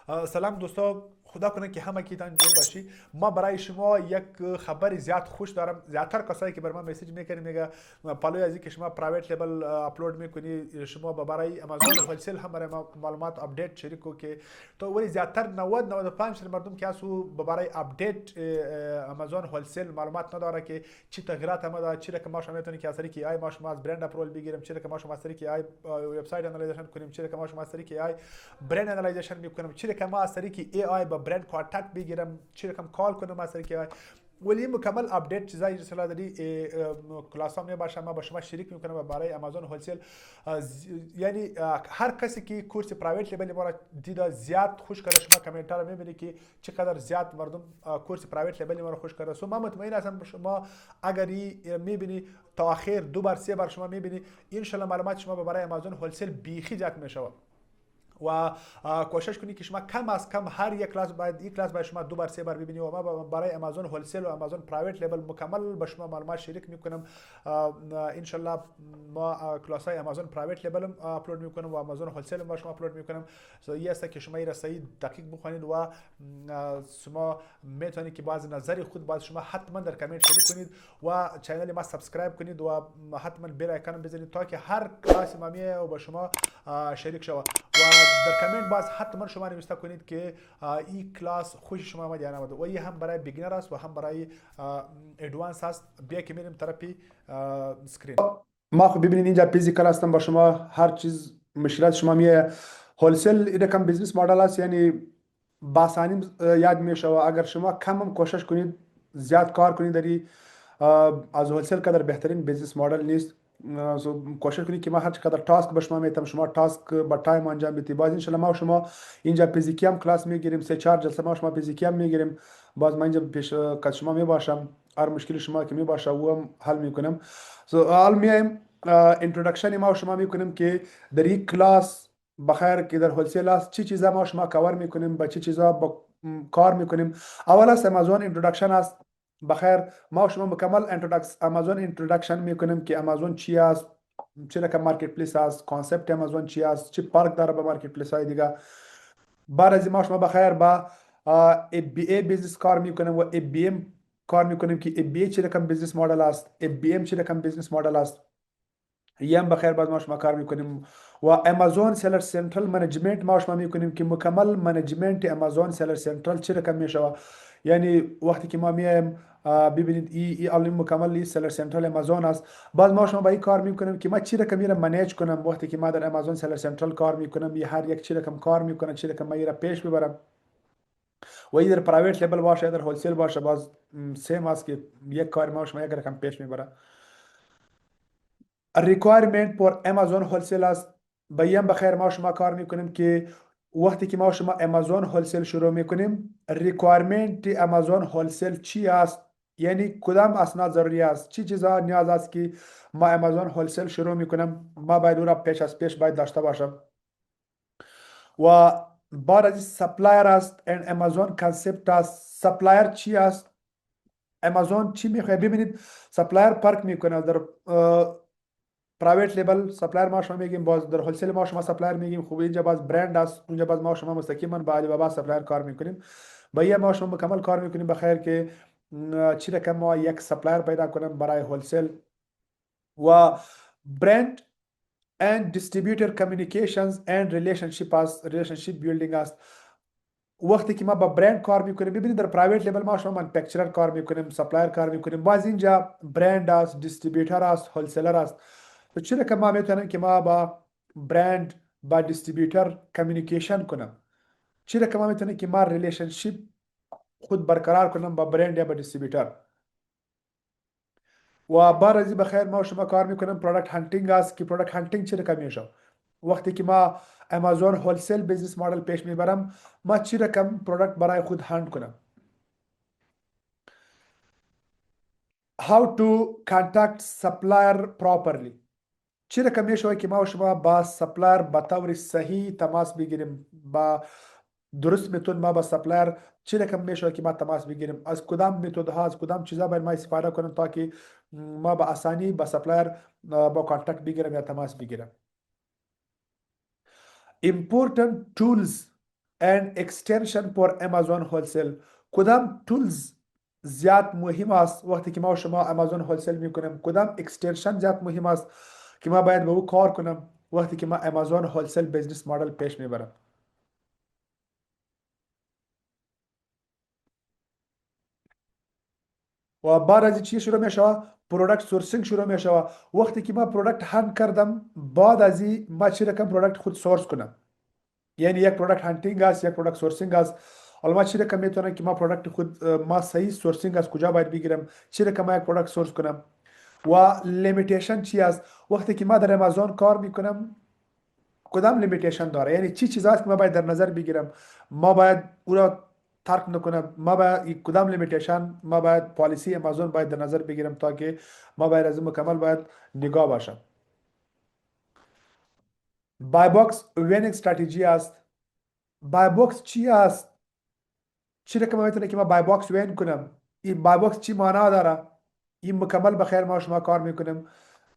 سلام دوستا، خدا کنه که همه کیتان جور باشی. ما برای شما یک خبر زیاد خوش دارم. زیادتر کسایی که بر من مسیج میکنید میگه پالوی ازی که شما پرایوت لیبل اپلود میکنی، شما برای امازون هولسیل هم برای معلومات اپدیت شریکو که تو ولی زیادتر 90 95% مردم که اسو برای اپدیت امازون هولسیل معلومات نداره که چی تغییرات هم داره، چی که ما شما میتونیم که اثری که آی ما شما از برند اپرول بگیریم، چی که ما شما اثری که آی وبسایت انالیزیشن کنیم، چی که ما شما اثری که آی برند انالیزیشن میکنم، چی که ما از طریق ای آی با برند کانتکت بگیرم، چی رقم کال کنم از طریق ای آی. ولی مکمل اپدیت چیزایی اصلا داری کلاس ها می باشه، ما با شما شریک میکنم برای امازون هولسیل. یعنی هر کسی که کورس پرایوت لیبل ما را دیده زیاد خوش کرده، شما کامنت ها میبینی که چقدر زیاد مردم کورس پرایوت لیبل ما را خوش کرده. سو من مطمئن هستم شما اگر میبینی تا آخر دو بار سه بار شما میبینی، ان معلومات شما برای امازون هولسیل بیخی زیاد میشه. و کوشش کنید که شما کم از کم هر یک کلاس باید شما دو بار سه بار ببینید. و ما برای امازون هولسیل و امازون پرایوت لیبل مکمل به شما معلومات شریک میکنم. ان ما کلاس های امازون پرایوت لیبل اپلود میکنم و امازون هولسیل با شما اپلود میکنم. این است که شما این رسایی دقیق بخونید و شما میتونید که باز نظر خود باز شما حتما در کامنت شریک کنید و چینل ما سابسکرایب کنید و حتما بیل آیکون بزنید تا که هر کلاس ما میه و با شما شریک شود. و در کامنت باز حتما شما نوشته کنید که این کلاس خوش شما آمد یا نمید. و این هم برای بیگنر است و هم برای ادوانس است. بیا که میریم طرفی سکرین. ما خب ببینید اینجا فیزیکال هستم با شما، هر چیز مشکلات شما میه. هولسیل این رقم بیزنس مدل است، یعنی باسانی یاد میشه. و اگر شما کم هم کوشش کنید زیاد کار کنید داری از هولسیل قدر بهترین بیزنس مدل نیست. کوشش کنید که ما هر چقدر تاسک به شما میتم شما تاسک با تایم انجام بدید. باز ان ما شما اینجا فیزیکی هم کلاس میگیریم، سه چهار جلسه ما شما فیزیکی هم میگیریم. باز من اینجا پیش کس شما میباشم، هر مشکل شما که میباشه او هم حل میکنم. حال میایم اینترودکشن ما شما میکنیم که در یک کلاس بخیر که در هولسیل است چی چیزا ما شما کاور میکنیم، با چی چیزا با کار میکنیم. اول از امازون اینترودکشن است. بخیر ما شما مکمل امازون اینترودکشن میکنیم که امازون چی است، چه رقم مارکت پلیس است، کانسپت امازون چی است، چه فرق داره با مارکت پلیس های دیگه. بعد از ما شما بخیر با ای بی ای بیزنس کار میکنیم و ای بی ام کار میکنیم که ای بی ای چه رقم بیزنس مدل است، ای بی ام چه رقم بیزنس مدل است. یم بخیر بعد ما شما کار میکنیم. و امازون سلر سنترال منیجمنت ما شما میکنیم که مکمل منیجمنت امازون سلر سنترال چه رقم میشه. یعنی وقتی که ما میایم ببینید ای اولین مکمل ای سلر سنترال امازون است. بعد ما شما با این کار میکنیم که ما چه رقم میره منیج کنم. وقتی که ما در امازون سلر سنترال کار میکنم یه هر یک چه رقم کار میکنه، چه رقم ما پیش ببرم. و این در پرایوت لیبل باشه در هولسیل باشه باز سیم است که یک کار ما شما یک رقم پیش میبره. ریکوایرمنت پر امازون هولسیل است. بایم بخیر ما شما کار میکنیم که وقتی که ما شما امازون هولسیل شروع میکنیم ریکوایرمنت امازون هولسیل چی است، یعنی کدام اسناد ضروری است، چی چیزا نیاز است که ما امازون هولسیل شروع میکنم ما باید او را پیش از پیش باید داشته باشم. و بعد از سپلایر است and امازون کانسپت است. سپلایر چی است، امازون چی میخواد. ببینید سپلایر فرق میکنه. در پرایوت لیبل سپلایر ما شما میگیم، باز در هولسیل ما شما سپلایر میگیم. خوب اینجا باز برند است، اونجا باز ما شما مستقیما با علی بابا سپلایر کار میکنیم. با یه ما شما مکمل کار میکنیم بخیر که چی رقم ما یک سپلایر پیدا کنیم برای هولسیل. و برند and distributor communications and relationship است، relationship building است. وقتی که ما با برند کار میکنیم ببینید در پرایوت لیبل ما شما منفکچرر کار میکنیم، سپلایر کار میکنیم. باز اینجا برند است، دیستریبیوتر است، هولسیلر است. تو چرا که ما میتونیم که ما با برند با دیستریبیوتر کمیونیکیشن کنم، چرا که ما میتونیم که ما ریلیشنشیپ خود برقرار کنم با برند یا با دیستریبیوتر. و بعد از بخیر ما شما کار میکنم پروداکت هانتینگ است که پروداکت هانتینگ چرا که میشه. وقتی که ما امازون هولسیل بیزنس مدل پیش میبرم ما چی رقم پروداکت برای خود هاند کنم. how to contact supplier properly چی رقم میشه که ما و شما با سپلایر به طور صحیح تماس بگیریم، با درست متد ما با سپلایر چی رقم میشه که ما تماس بگیریم، از کدام متد ها از کدام چیزا باید ما استفاده کنیم تا که ما با آسانی با سپلایر با کانتکت بگیرم یا تماس بگیرم. important tools and extension for Amazon wholesale. کدام تولز زیاد مهم است وقتی که ما و شما امازون هولسل میکنیم؟ کدام اکستنشن زیاد مهم است که ما باید به او کار کنم وقتی که ما امازون هولسل بزنس مدل پیش میبرم؟ و بعد از چی شروع میشه؟ پروداکت سورسینگ شروع میشه. وقتی که ما پروداکت هند کردم، بعد از این ما چی رقم پروداکت خود سورس کنم. یعنی یک پروداکت هانتینگ است، یک پروداکت سورسینگ است. حالا ما چی رقم میتونم که ما پروداکت خود ما صحیح سورسینگ از کجا باید بگیرم، چی رقم ما یک پروداکت سورس کنم و لیمیتیشن چی است وقتی که ما در امازون کار میکنم. کدام لیمیتیشن داره، یعنی چی چیزاست که ما باید در نظر بگیرم، ما باید او را ترک نکنم، ما باید کدام لیمیتیشن، ما باید پالیسی امازون باید در نظر بگیرم تا که ما باید از این مکمل باید نگاه باشم. بای باکس وینینگ استراتژی است. بای باکس چی است؟ چی رقم میتونه که ما بای باکس وین کنم؟ این بای باکس چی معنا داره؟ این مکمل بخیر ما شما کار میکنیم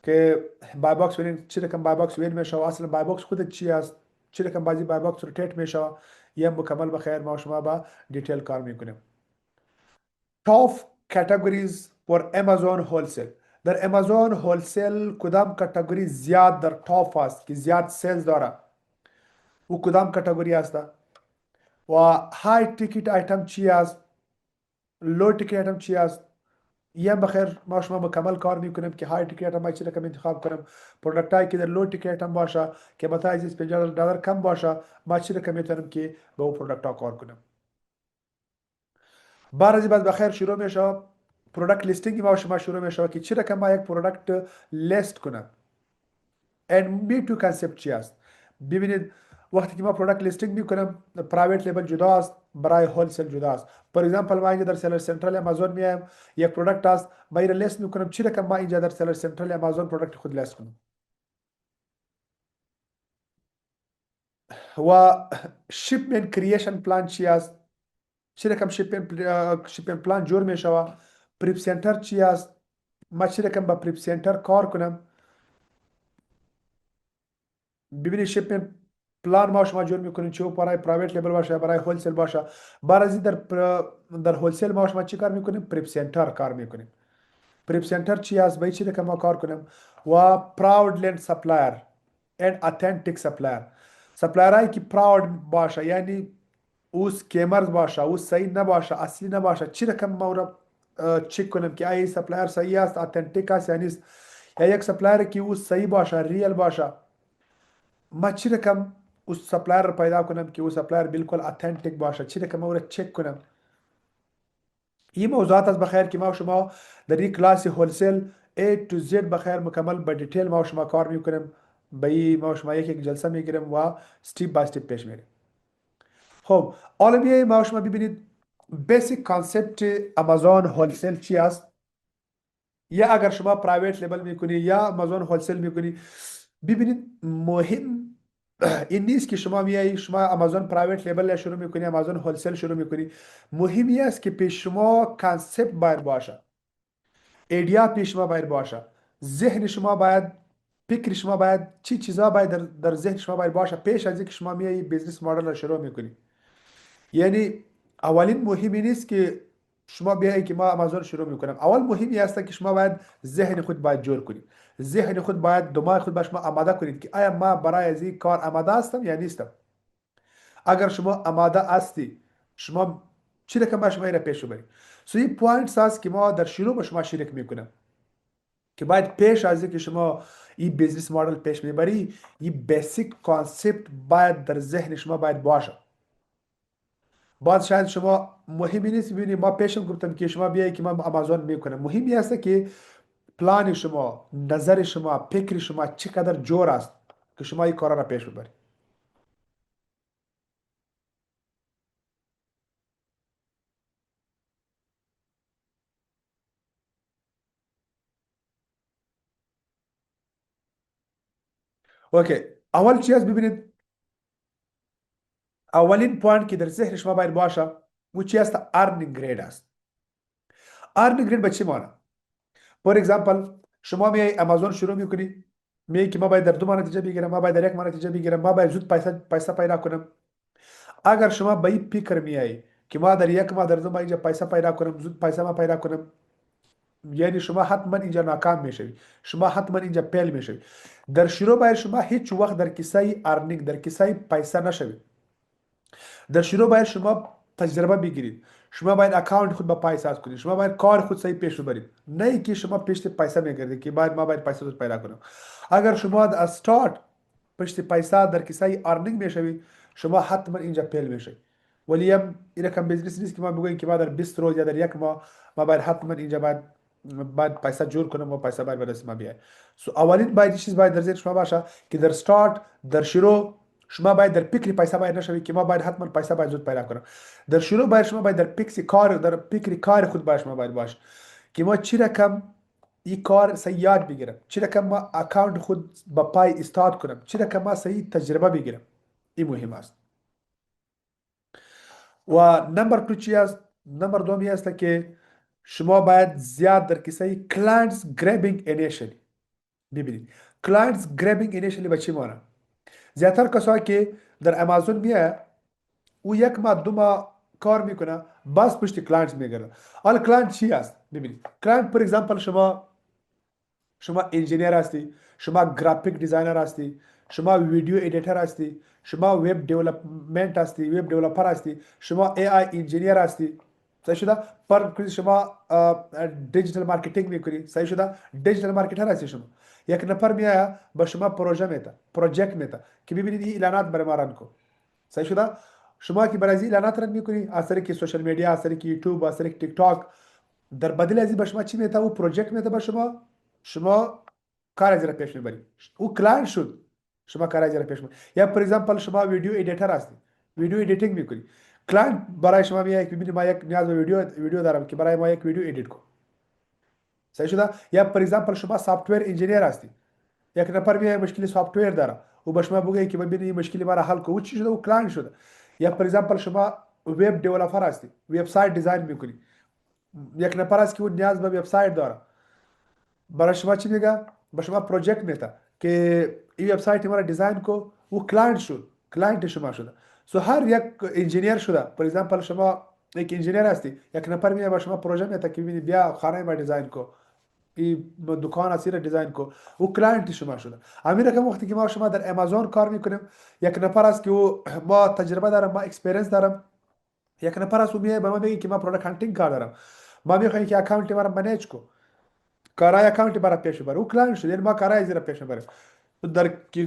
که بای باکس وین چی رقم بای باکس وین میشه و اصلا بای باکس خودت چی است، چی رقم بازی بای باکس روتیت میشه. یه مکمل بخیر ما شما با دیتیل کار میکنیم. top categories for Amazon wholesale. در امازون هولسل کدام کاتگوری زیاد در تاپ است که زیاد سیلز داره؟ او کدام کاتگوری است؟ و های تیکت آیتم چی است؟ لو تیکت آیتم چی است؟ یه بخیر ما شما مکمل کار میکنیم که های تیکت آیتم چی رقم انتخاب کنم. پروداکت هایی که در لو تیکت آیتم باشه که مثلا از $50 کم باشه، ما چی رقم میتونم که به اون پروداکت ها کار کنم. بعد از بعد بخیر شروع میشه پروداکت لیستینگ ما شما شروع میشه که چی رقم ما یک پروداکت لیست کنم. and می تو کانسپت چی است؟ ببینید وقتی که ما پروداکت لیستینگ میکنم، پرایوت لیبل جدا است، برای هولسل جدا است. فور ایگزامپل ما اینجا در سلر سنترال امازون میایم، یک پروداکت است، ما این لیست میکنم، چی رقم ما اینجا در سلر سنترال امازون پروداکت خود لیست کنم. و شیپمنت کریشن پلان چی است؟ چی رقم شیپمنت پلان جور میشه. پریپ سنتر چی است؟ ما چی رقم با پریپ سنتر کار کنم. ببینید شیپمنت پلان ما شما جور میکنید چه برای پرایوت لیبل باشه برای هولسل باشه. برای در هولسل ما شما چی کار میکنیم؟ پریپ سنتر کار میکنیم. پریپ سنتر چی است؟ به چی رقم ما کار کنیم. و پراود لند سپلایر اند اتنتیک سپلایر. سپلایر هایی که پراود باشه، یعنی او سکیمرز باشه، او صحیح نباشه، اصلی نباشه، چی رقم ما را چک کنیم که ای سپلایر صحیح است، اتنتیک است یا نیست. یا یک سپلایر که او صحیح باشه، ریل باشه، ما چی رقم उस सप्लायर رو پیدا کنم که او سپلایر بالکل اتنتیک باشه، چی رقم او رو چک کنم. این موضوعات است بخیر که ما و شما در این کلاس هولسل A to Z بخیر مکمل به دیتیل ما و شما کار میکنیم. به این ما و شما یک جلسه میگیریم و استیپ بای استیپ پیش میریم. خب حالا ما و شما ببینید بیسیک کانسپت امازون هولسل چی است. یا اگر شما پرایوت لیبل میکنی یا امازون هولسل میکنی، ببینید مهم این نیست که شما میای شما امازون پرایوت لیبل شروع میکنی، امازون هولسل شروع میکنی. مهمی است که پیش شما کانسپت باید باشه، ایدیا پیش شما باید باشه، ذهن شما باید، فکر شما باید، چی چیزا باید در ذهن شما باید باشه پیش از اینکه شما میای بیزنس مدل رو شروع میکنی. یعنی اولین مهمی نیست که شما بیایی که ما امازون شروع میکنم. اول مهمی است که شما باید ذهن خود باید جور کنید، ذهن خود باید، دماغ خود باید شما آماده کنید که آیا ما برای از این کار آماده هستم یا نیستم. اگر شما آماده هستی، شما چی رقم با شما این پیش برید. سو این پوینتس هست که ما در شروع با شما شریک میکنم که باید پیش از اینکه شما این بیزنس مدل پیش میبری، این بیسیک کانسپت باید در ذهن شما باید باشه. باز شاید شما مهمی نیست ببینید ما پیشم گفتم که شما بیایی که من امازون میکنم. مهمی است که پلان شما، نظر شما، فکر شما چقدر جور است که شما این کارا را پیش ببرید. اوکی، اول چیز ببینید، اولین پوینت که در ذهن شما باید باشه او چی است؟ ارنینگ گرید است. ارنینگ گرید به چی معنی؟ فور ایگزامپل شما میای امازون شروع میکنی، میگی که ما باید در 2 ماه نتیجه بگیرم، ما باید در 1 ماه نتیجه بگیرم، ما باید زود پیسه پیدا کنم. اگر شما به این فکر میایی که ما در یک ماه در اینجا پیسه پیدا کنم، زود پیسه ما پیدا کنم، یعنی شما حتما اینجا ناکام میشوی، شما حتما اینجا پیل میشوی. در شروع باید شما هیچ وقت در کیسه ارنینگ، در کیسه پیسه نشوید. در شروع باید شما تجربه بگیرید، شما باید اکاونت خود با پای ساز کنید، شما باید کار خود صحیح پیش ببرید، نه اینکه شما پیش پیسه میگردید که باید ما باید پیسه زود پیدا کنم. اگر شما از استارت پشت پیسه در کیسه ارنینگ میشوید، شما حتما اینجا پیل میشوید. ولی این رقم بیزنس نیست که ما بگوییم که ما در 20 روز یا در یک ماه ما باید حتما اینجا باید پیسه جور کنم و پیسه باید به دست ما بیاد. اولین باید چیز باید در ذهن شما باشه که در استارت، در شروع شما باید در فکر پیسه باید نشوید که ما باید حتما پیسه باید زود پیدا کنم. در شروع باید شما باید در فکر کار خود باید شما باید باش که ما چی رقم این کار صحیح یاد بگیرم، چی رقم ما اکاونت خود با پای استارت کنم، چی رقم ما صحیح تجربه بگیرم. این مهم است. و نمبر دو چی است؟ نمبر دو می است که شما باید زیاد در کیسه کلاینتس گرابینگ اینیشیلی ببینید. کلاینتس گرابینگ اینیشیلی به چی معنی؟ زیادتر کسایی که در امازون میه او یک ماه دو ماه کار میکنه، باز پشت کلاینت میگرده. حالا کلاینت چی است؟ ببینید کلاینت پر اگزامپل شما انجینیر هستی، شما گرافیک دیزاینر هستی، شما ویدیو ادیتر هستی، شما وب دیولپمنت هستی، وب دیولپر هستی، شما ای آی انجینیر هستی، صحیح شده؟ پر شما دیجیتال مارکتینگ میکنی، صحیح شده؟ دیجیتال مارکتر هستی شما. یک نفر میاد با شما پروژه میته که ببینید این اعلانات برای ما ران کن، صحیح شده؟ شما که برای اعلانات ران میکنی از طریق سوشال میدیا، از طریق یوتیوب، از طریق تیک تاک، در بدل از این به شما چی میته؟ او پروژه میته به شما کار از پیش میبرید، او کلاینت شد، شما کار از پیش میبرید. یا پر اگزامپل شما ویدیو ادیتر هستی، ویدیو ادیتینگ میکنی، کلاینت برای شما میاد که ببینید ما یک نیاز به ویدیو دارم که برای ما یک ویدیو ادیت کن، صحیح شده؟ یا پر اگزامپل شما سافتور انجینیر هستی، یک نفر میاد مشکلی سافتور داره و به شما بگه که ببینید این مشکلی مرا حل کن، او چی شده؟ او کلاینت شده. یا پر اگزامپل شما وب دیولپر هستی، وبسایت دیزاین میکنی، یک نفر است که او نیاز به وبسایت داره، برای شما چی میگه؟ به شما پروژه میده که این وبسایت ما را دیزاین کو، او کلاینت شد، کلاینت شما شده. سو هر یک انجینیر شده، پر اگزامپل شما یک انجینیر هستی، یک نفر میاد به شما پروژه میده که ببینید بیا خانه ما دیزاین کو، این دکان اسی را دیزاین کو، او کلاینت شما شده. همین رقم وقتی که ما شما در امازون کار میکنیم، یک نفر است که او ما تجربه دارم، ما اکسپریانس دارم، یک نفر است او میاد به ما میگه که ما پروداکت هانتینگ کار دارم، ما میخوایم که اکانت ما را منیج کو، کارای اکاونت برای پیش ببره، او کلاینت شد، یعنی ما کارای زیر پیش ببریم.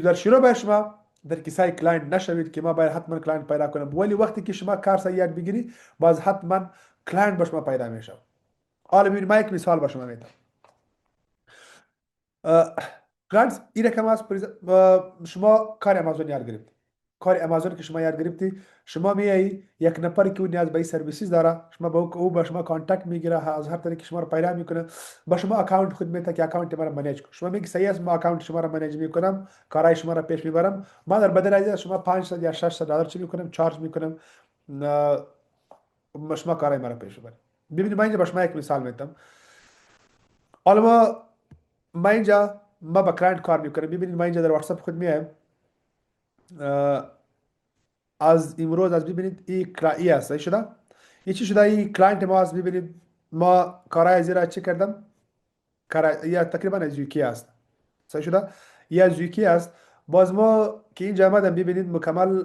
در شروع به شما در کیسه کلاینت نشوید که ما باید حتما کلاینت پیدا کنم، ولی وقتی که شما کار صحیح یاد بگیری باز حتما کلاینت به شما پیدا میشه. حالا ببینید ما یک مثال به شما میدم. کلاینت این رقم است، شما کار امازون یاد گرفتی، کار امازون که شما یاد گرفتی، شما میایی یک نفری که اون نیاز به سرویسز داره، شما با او با شما کانتاکت میگیره، از هر طریقی شما رو پیدا میکنه، با شما اکاونت خود میته که اکاونت ما رو منیج کن، شما میگی صحیح است ما اکاونت شما رو منیج میکنم، کارهای شما رو پیش میبرم، ما در بدل از شما 500 یا 600 دلار چی میکنم چارج میکنم، شما کارهای ما رو پیش ببرید. ببینید من اینجا با شما یک مثال میدم. حالا ما اینجا ما با کلاینت کار میکنم، ببینید ما اینجا در واتساپ خود میایم، از امروز از ببینید ای است شده، این چی شده؟ این کلاینت ما است، ببینید ما کارای زیرا چی کردم، کار یا تقریبا از یوکی است، صحیح شده؟ یا از یوکی است. باز ما که اینجا آمدم ببینید مکمل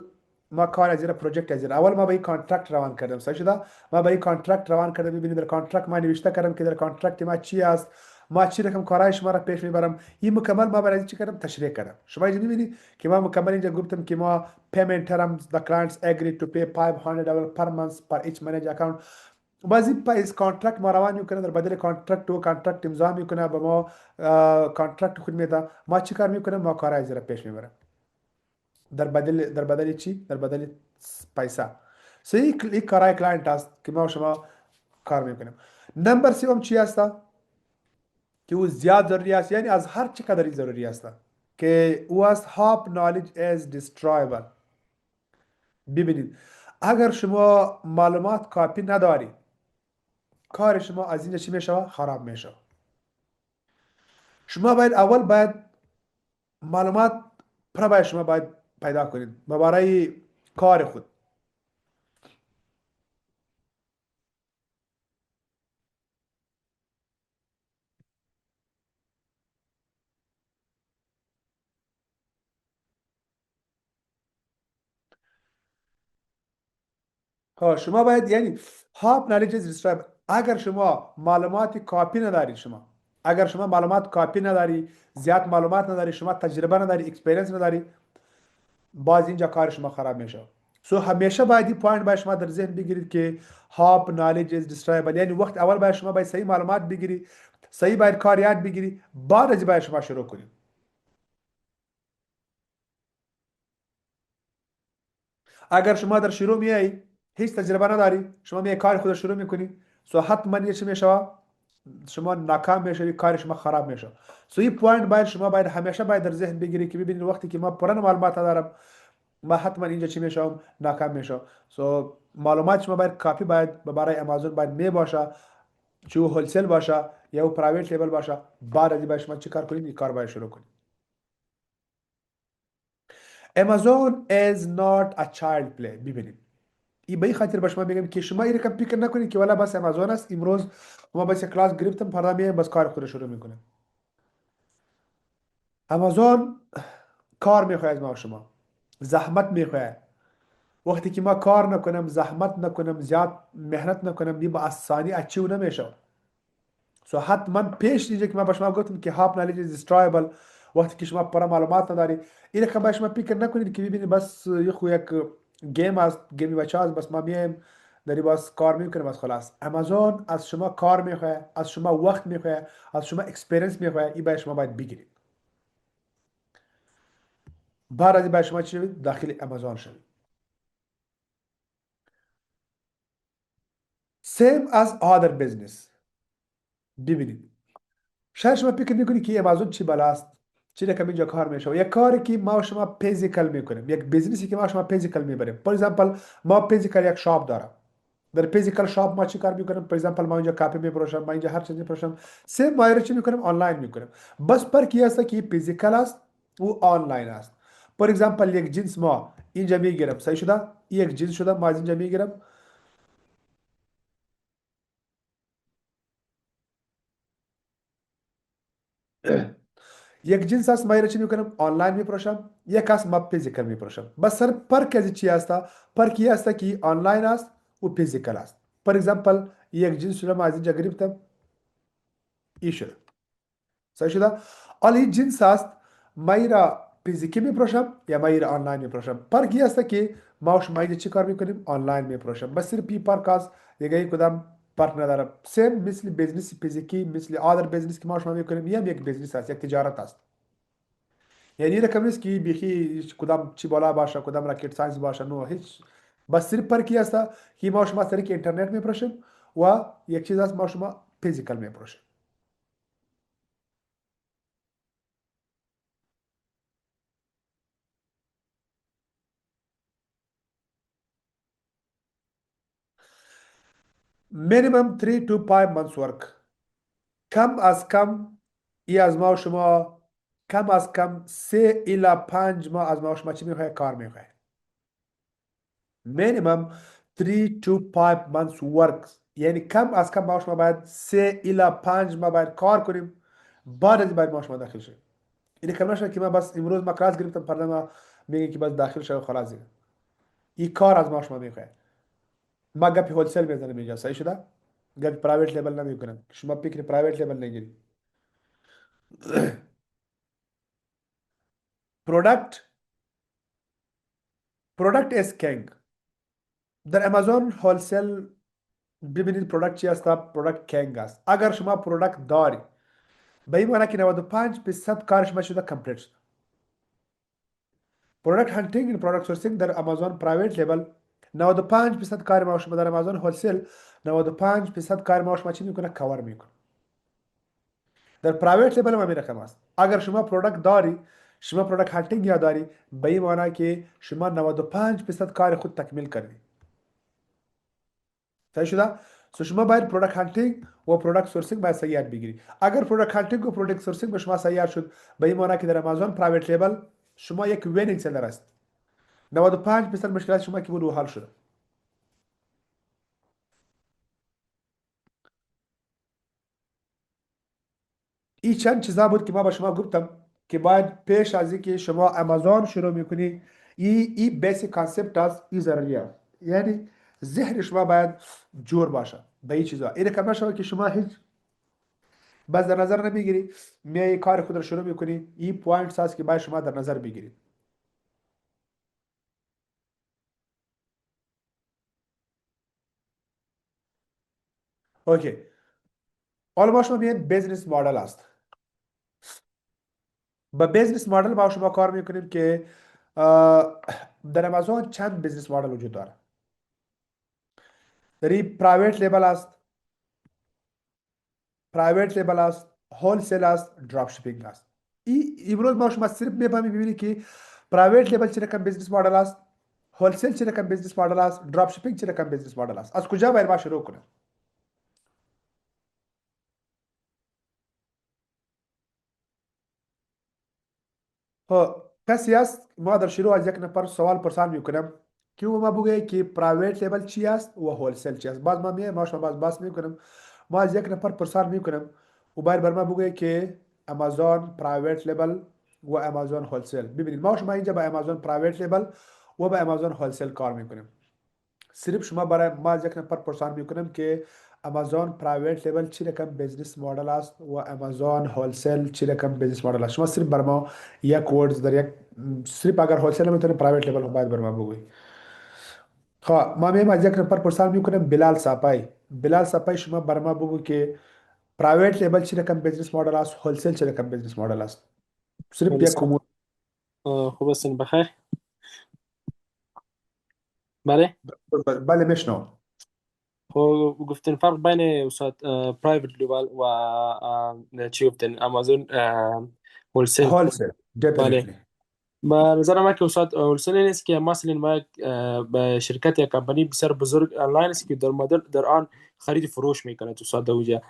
ما کار از زیرا پروژکت از زیرا، اول ما به این کانترکت روان کردم، صحیح شده؟ ما به این کانترکت روان کردم، ببینید در کانترکت ما نوشته کردم که در کانترکت ما چی است، ما چی رقم کارهای شما را پیش میبرم، این مکمل ما برای چی کردم تشریح کردم. شما اینجا میبینید که ما مکمل اینجا گفتم که ما payment terms the clients agreed to pay $500 per month per each managed account. بعضی از کانترکت ما روان میکنه، در بدل کانترکت و کانترکت امضا میکنه به ما، کانترکت خود میده، ما چی کار میکنه؟ ما کارهای زیرا پیش میبرم در بدل چی؟ در بدل پیسه. سو این کارهای کلاینت است که ما شما کار میکنیم. نمبر سوم چی است که او زیاد ضروری است، یعنی از هر چقدر ضروری است که او است هاپ knowledge as destroyable. ببینید اگر شما معلومات کافی نداری، کار شما از اینجا چی میشه؟ خراب میشه. شما باید معلومات باید شما باید پیدا کنید برای کار خود. ها شما باید یعنی هاپ نالج از دیسترایب. اگر شما معلومات کافی نداری، اگر شما معلومات کافی نداری، زیاد معلومات نداری، شما تجربه نداری، اکسپریانس نداری، باز اینجا کار شما خراب میشه. سو همیشه باید این پوینت باید شما در ذهن بگیرید که هاپ نالج از دیسترایبل، یعنی وقت اول باید شما باید صحیح معلومات بگیری، صحیح باید کار یاد بگیری، بعد از باید شما شروع کنید. اگر شما در شروع میایی هیچ تجربه نداری، شما میای کار خود شروع میکنی، سو حتما یه چی میشه، شما ناکام میشوی، کار شما خراب میشه. سو این پوینت باید شما باید همیشه باید در ذهن بگیری که ببینید وقتی که ما پرن معلومات دارم، ما حتما اینجا چی میشم، ناکام میشم. سو معلومات شما باید کافی باید برای امازون باید می باشه، چه هولسل باشه یا پرایوت لیبل باشه. بعد از این باید شما چی کار کنید، این کار باید شروع کنید. امازون is not a child play. ببینید این به این خاطر به شما میگم که شما این رقم فکر نکنید که والا بس امازون است، امروز ما بس کلاس گرفتم فردا میایم بس کار خود شروع میکنیم. امازون کار میخواد از ما و شما، زحمت میخواد. وقتی که ما کار نکنم، زحمت نکنم، زیاد مهنت نکنم، دی با آسانی اچیو نمیشه. سو حتما پیش دیگه که ما به شما گفتم که هاپ نالج از دیسترایبل. وقتی که شما پر معلومات نداری، این که به شما فکر نکنید که ببینید بس یه خو یک گیم است، گیمی بچه است، بس ما میایم داری باز کار میکنیم بس خلاص. امازون از شما کار میخواد، از شما وقت میخواد، از شما اکسپریانس میخواد. این به شما باید بگیرید. بعد از این به شما چی داخل امازون شوید. same as other business. ببینید شاید شما فکر میکنید که امازون چی بلاست، چی رقم اینجا کار میشه. یک کاری که ما و شما فیزیکال میکنیم، یک بیزنسی که ما و شما فیزیکال میبریم. فور ایگزامپل ما فیزیکال یک شاپ دارم، در فیزیکال شاپ ما چی کار میکنیم؟ فور ایگزامپل ما اینجا کاپی میفروشم، ما اینجا هر چیز میفروشم. سیم ما رو چی میکنیم؟ آنلاین میکنیم. بس پر کی است که فیزیکال است و آنلاین است. فور ایگزامپل یک جنس ما اینجا میگیرم، صحیح شده؟ یک جنس شده ما از اینجا میگیرم. یک جنس است ما چی میکنم؟ آنلاین میفروشم. یک است ما فیزیکال میفروشم. بس سر فرق از چی است؟ فرق است که آنلاین است و فیزیکال است. فور ایگزامپل یک جنس رو ما از اینجا گرفتم، این شده، صحیح شده؟ حالا این جنس است ما را فیزیکی میفروشم یا ما را آنلاین میفروشم. فرق است که ما و شما چی کار میکنیم؟ آنلاین میفروشم. بس صرف این فرق است، دیگه کدام فرق نداره. سیم مثل بیزنس فیزیکی، مثل آدر بیزنس که ما و شما میکنیم، هم یک بیزنس است، یک تجارت است. یعنی رقم نیست که بیخی کدام چی بالا باشه، کدام راکت ساینس باشه، نو هیچ. بس صرف پر کی است که ما شما سری که اینترنت میپروشیم و یک چیز است ما شما فیزیکال میپروشیم. minimum 3 to 5 months work. کم از کم ای از ما و شما، کم از کم 3 الی 5 ماه از ما و شما چی میخواه؟ کار میخواه. minimum 3 to 5 months work، یعنی کم از کم ما و شما باید 3 الی 5 ماه باید کار کنیم، بعد از باید ما و شما داخل شیم. این کم نشه که من بس امروز ما کلاس گرفتم فردا ما میگه که بس داخل شو خلاص دیگه. این کار از ما شما میخواد. ما گپی هولسل میزنم اینجا، صحیح شده؟ گپی پرایوت لیبل نمیکنم. شما فکر پرایوت لیبل نگیری. پروداکت، پروداکت اس کینگ. در امازون هولسل ببینید پروداکت چی است؟ پروداکت کینگ است. اگر شما پروداکت داری، به این معنی که 95% کار شما شده کمپلیت شده. پروداکت هانتینگ، پروداکت سورسینگ در امازون پرایوت لیبل 95% کار ما شما، در امازون هولسل 95% کار ما شما چی میکنه؟ کاور میکنه. در پرایوت لیبل هم همین رقم است. اگر شما پروداکت داری، شما پروداکت هانتینگ یا داری، به این معنی که شما 95% کار خود تکمیل کردی. صحیح شده؟ سو شما باید پروداکت هانتینگ و پروداکت سورسینگ باید صحیح یاد بگیری. اگر پروداکت هانتینگ و پروداکت سورسینگ به شما صحیح یاد شد، به این معنی که در امازون پرایوت لیبل شما یک وینینگ سلر است. 95% مشکلات شما که بود حل شده. این چند چیزا بود که ما به شما گفتم که باید پیش از اینکه شما امازون شروع میکنی، این بیسیک کانسپت از این ضروری است. یعنی ذهن شما باید جور باشه به این چیزا. این کم نشود که شما هیچ بس در نظر نمیگیری، میای کار خود رو شروع میکنی. این پوینتس هست که باید شما در نظر بگیرید. اوکی. حالا ما شما بیاین بیزنس مدل است. با بیزنس مدل ما شما کار میکنیم که در امازون چند بیزنس مدل وجود داره. در پرایوت لیبل است، پرایوت لیبل است، هولسیل است، دراپ شیپینگ است. امروز ما شما صرف میفهمیم ببینید که پرایوت لیبل چه رقم بیزنس مدل است، هولسیل چه رقم بیزنس مدل است، دراپ شیپینگ چه رقم بیزنس مدل است. از کجا باید ما شروع کنیم؟ ها کسی است ما در شروع از یک نفر سوال پرسان میکنم که او ما بگه که پرایوت لیبل چی است و هولسیل چی است. بعد ما میایم ما شما باز باز میکنم، ما از یک نفر پرسان میکنم و باید بر ما بگه که امازون پرایوت لیبل و امازون هولسیل. ببینید ما شما اینجا با امازون پرایوت لیبل و با امازون هولسیل کار میکنیم. صرف شما برای ما از یک نفر پرسان میکنم که امازون پرایوت لیبل چی رقم بیزنس مدل است و امازون هولسیل چی رقم بیزنس مدل است. شما صرف بر ما یک ورد در یک صرف اگر هولسیل میتونه پرایوت لیبل هم باید بر ما بگویید. خب ما میم از یک نفر پرسان میکنم بلال ساپای. بلال ساپای شما بر ما بگو که پرایوت لیبل چی رقم بیزنس مدل است، هولسیل چی رقم بیزنس مدل است. صرف بله یک سلام. کمون. خوب هستین بخیر. بله. بله میشنو. خب گفتین فرق بین استاد پرایوت لیبل و چی گفتین امازون هولسل. هولسیل بله. definitely. به نظر من که استاد هولسل نیست که مثلا ما به شرکت یا کمپانی بسیار بزرگ آنلاین است که در مدل در آن خرید و فروش میکنه استاد اوجه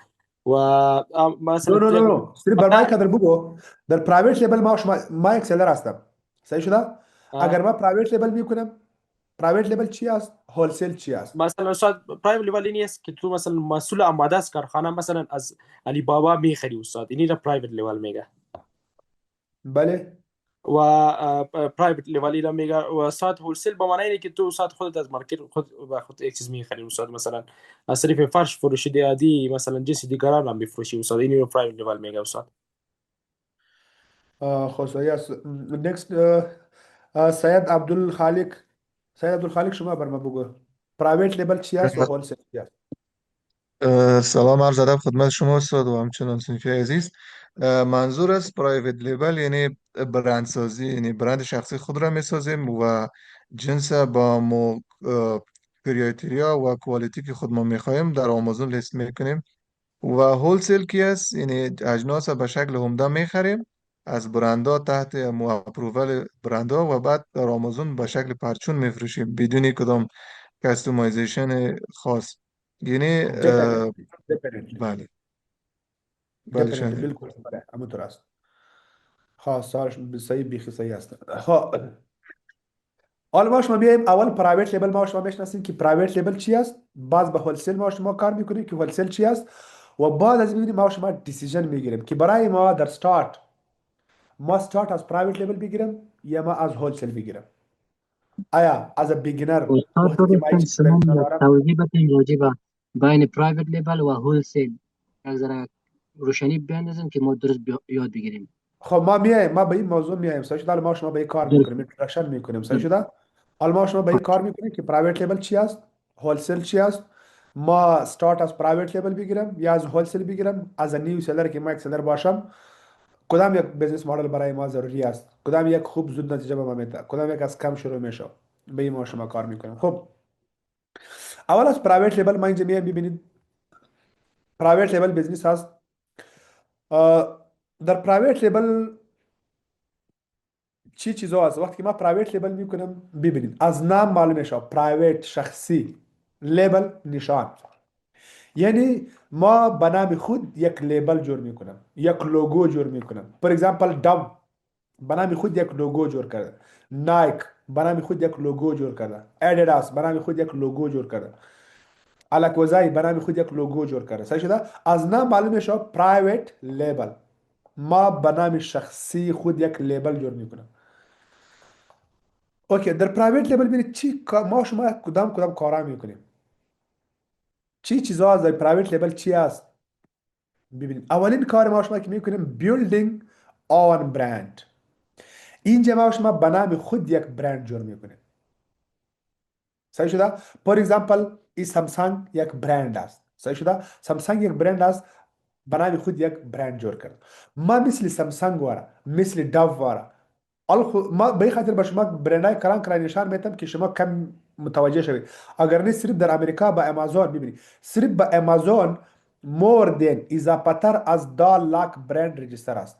و نو مثلا نو تو نو یک نو صرف بر مای قدر بگو در پرایوت لیبل ما شما ما یک سلر هستم. صحیح شده؟ آه، اگر ما پرایوت لیبل میکنم، پرایوت لیبل چی است، هولسیل چی است؟ مثلا استاد پرایوت لیبل اینی است که تو مثلا مسئول آماده است کارخانه مثلا از علی بابا میخری استاد، اینی را پرایوت لیبل میگه. بله. و پرایوت لیبل را میگه. و ساعت هولسیل به معنی اینه که تو ساعت خودت از مارکت خود به خود یک چیز میخری استاد، مثلا از طریق فرش فروشی عادی مثلا جنس دیگران هم میفروشی استاد، اینی رو پرایوت لیبل میگه استاد. خب صحیح است. نکست سید عبدالخالق. سید عبدالخالق شما بر ما بگو پرایوت لیبل چی است و هولسیل چی است. سلام عرض ادب خدمت شما استاد و همچنان صنفی عزیز. منظور از پرایوت لیبل یعنی برندسازی، یعنی برند شخصی خود را میسازیم و جنس با مو کریتریا و کوالیتی که خود ما میخواهیم در آمازون لیست میکنیم. و هولسیل کی است؟ یعنی اجناس را به شکل عمده میخریم از برندها تحت مو اپروول برندها و بعد در آمازون به شکل پرچون میفروشیم بدون کدام کستومایزیشن خاص. یعنی definitely definitely بله. بله definitely شنیدم. بالکل بله همونطور است. خب سوالش صحیح بیخی صحیح است. خب حالا ما شما بیایم اول پرایوت لیبل ما شما میشناسیم که پرایوت لیبل چی است، باز به هولسیل ما شما کار میکنیم که هولسیل چی است و بعد از میبینیم ما شما دیسیژن میگیریم که برای ما در استارت ما استارت از پرایوت لیبل بگیرم یا ما از هولسیل بگیرم. آیا از بیگینر استاد وقتی که ما هیچ گفتن شما اکسپریانس ندارم. توضیح بدین راجع به بین پرایوت لیبل و هولسیل، یک ذره روشنی بیاندازین که ما درست یاد بگیریم. خب ما میایم ما به این موضوع میایم صحیح شده. حالا ما شما به این کار درست. میکنیم اینتروداکشن میکنیم صحیح درست. شده. حالا ما شما به این کار میکنیم که پرایوت لیبل چی است، هولسیل چی است. ما استارت از پرایوت لیبل بگیرم یا از هولسیل بگیرم. از نیو سلر که ما یک سلر باشم کدام یک بیزنس مدل برای ما ضروری است، کدام یک خوب زود نتیجه به ما میده، کدام یک از کم شروع میشه. به این ما شما کار میکنیم. خب اول از پرایوت لیبل ما اینجا میایم ببینید پرایوت لیبل بیزنس هست. در پرایوت لیبل چی چیزا هست. وقتی که ما پرایوت لیبل میکنم ببینید از نام معلوم میشه پرایوت شخصی، لیبل نشان. یعنی ما به نام خود یک لیبل جور میکنم، یک لوگو جور میکنم. فور ایگزامپل دو به نام خود یک لوگو جور کرده، نایک به نام خود یک لوگو جور کرده، ادیداس به نام خود یک لوگو جور کرده، الاکوزای به نام خود یک لوگو جور کرده. صحیح شده. از نام معلوم میشه پرایوت لیبل. ما به نام شخصی خود یک لیبل جور میکنم. اوکی، در پرایوت لیبل ببینید ما شما کدام کارا میکنیم، چی چیزا از در پرایوت لیبل چی است. ببینید اولین کار ما شما که میکنیم بیلدینگ آن برند. اینجا ما شما به نام خود یک برند جور میکنیم. صحیح شده؟ فور اگزامپل این سامسونگ یک برند است. صحیح شده؟ سامسونگ یک برند است، به نام خود یک برند جور کرد. ما مثل سامسونگ واره، مثل داو واره، ما به این خاطر به شما برندهای کلان کلان نشان میتم که شما کم متوجه شوید. اگر نه صرف در امریکا با امازون ببینید، صرف با امازون مور دین اضافه تر از 10 لاک برند رجیستر است،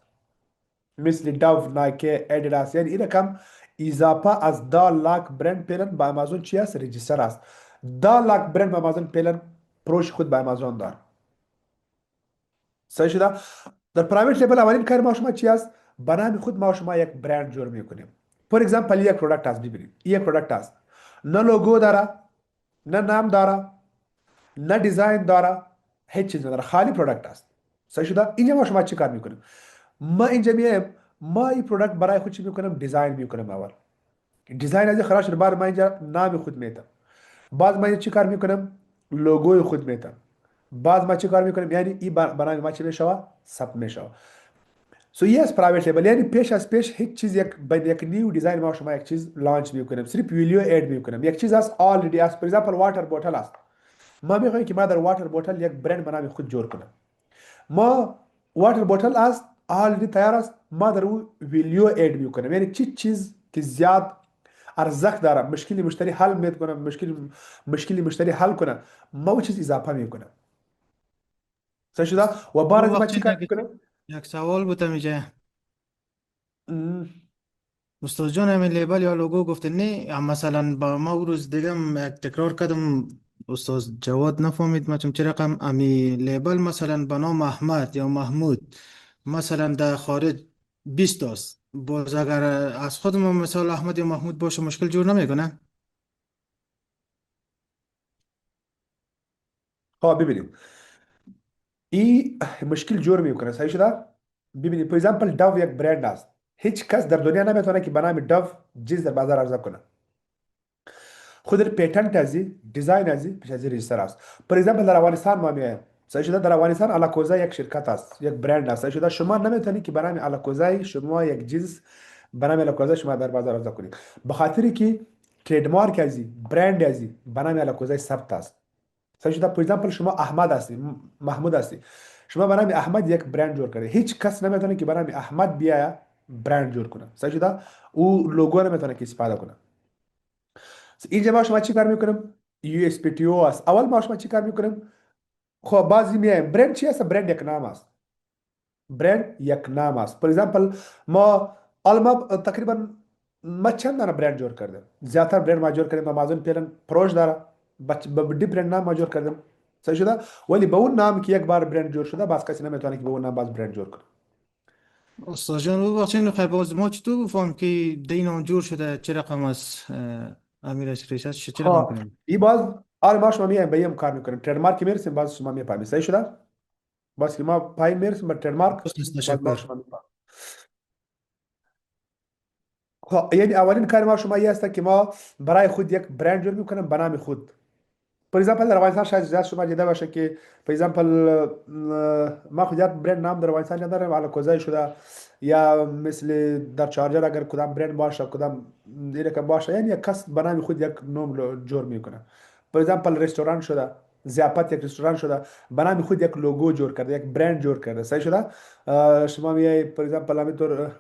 مثل داو، نایکی، ادیداس. یعنی این رقم اضافه از 10 لاک برند پیلن با امازون چی است؟ رجیستر است. 10 لاک برند با امازون پیلن پروش خود با امازون دار. صحیح شده؟ در پرایوت لیبل اولین کار ما شما چی است؟ به نام خود ما شما یک برند جور میکنیم. فور اگزامپل یک پروداکت است، ببینید یک پروداکت است، نه لوگو داره، نه نام داره، نه دیزاین داره، هیچ چیز نداره، خالی پروداکت است. صحیح شده؟ اینجا ما شما چی کار میکنیم؟ ما اینجا میایم ما این پروداکت برای خود چی میکنم؟ دیزاین میکنم. اول دیزاین از خلاص بعد ما اینجا نام خود میتم، بعد ما چی کار میکنم؟ لوگوی خود میتم، بعد ما چی کار میکنیم؟ یعنی این برنامه ما چی میشه؟ ثبت میشه. سو یس پرایوت لیبل یعنی پیش از پیش هیچ چیز یک نیو دیزاین ما شما یک چیز لانچ میکنیم، صرف ویدیو اد میکنیم. یک چیز است آلردی است، فور اگزامپل واتر بوتل است، ما میخوایم که ما در واتر بوتل یک برند به نام خود جور کنم. ما واتر بوتل است آلردی تیار است، ما در او ویدیو اد میکنیم. یعنی چی چیز که زیاد ارزش داره، مشکلی مشتری حل میکنه، مشکلی مشتری حل کنه، ما او چیز اضافه میکنم. صحیح شده؟ و او بعد از ما وقت چی کار که میکنم؟ یک سوال بودم اینجا، استاد جان همین لیبل یا لوگو گفته نه، مثلا با ما او روز دیگه یک تکرار کردم، استاد جواد نفهمید ما چه رقم امی لیبل مثلا به نام احمد یا محمود مثلا در خارج 20 است، باز اگر از خودمون مثال احمد یا محمود باشه مشکل جور نمیکنه؟ خب ببینید این مشکل جور میکنه. صحیح شده؟ ببینید فور اگزامپل داو یک برند است، هیچ کس در دنیا نمیتونه که به نام داو جنس در بازار عرضه کنه. خود پیتنت ازی، دیزاین ازی پیش از رجیستر است. فور اگزامپل در افغانستان ما میایم، صحیح شده؟ در افغانستان الاکوزا یک شرکت است، یک برند است. صحیح شده؟ شما نمیتونید که به نام الاکوزا شما یک جنس به نام الاکوزا شما در بازار عرضه کنید، به خاطر که ترید مارک ازی، برند ازی به نام الاکوزا ثبت است. صحیح شده؟ فور اگزامپل شما احمد هستی، محمود هستی، شما به نام احمد یک برند جور کردید، هیچ کس نمیتونه که به نام احمد بیا برند جور کنه. صحیح شده؟ او لوگو نمیتونه که استفاده کنه. اینجا ما شما چی کار میکنیم؟ یو اس پی تی او است. اول ما شما چی کار میکنیم؟ خب بعضی میایم برند چی است؟ برند یک نام است، برند یک نام است. فور اگزامپل ما الما تقریبا ما چند دانه برند جور کردیم، زیادتر برند ما جور کردیم. امازون پیلن پروش داره، با دیفرنت نام ما جور کردیم. صحیح شده؟ ولی به اون نام که یک بار برند جور شده باز کسی نمیتونه که به اون نام باز برند جور کنه. استاد جان او وقت اینو خیلی باز ما چطور بفهم که دین جور شده چه رقم از امیرش ریشت چه رقم خب کنیم؟ این باز آره ما شما میایم به این کار میکنیم، ترید مارک میرسیم باز شما میفهمید. صحیح شده؟ باز که ما پای میرسیم به ترید مارک است، باز ما تشکر. شما میفهمید. خب یعنی اولین کار ما شما این است که ما برای خود یک برند جور میکنیم به نام خود. فور اگزامپل در افغانستان شاید زیاد شما دیده باشه که فور اگزامپل ما خود یک برند نام در افغانستان نداریم، حالا کوزای شده یا مثل در چارجر اگر کدام برند باشه کدام دیگه که باشه، یعنی یک کس به نام خود یک نام جور میکنه. فور اگزامپل رستوران شده، ضیافت یک رستوران شده، به نام خود یک لوگو جور کرده، یک برند جور کرده. صحیح شده؟ شما میای فور اگزامپل همینطور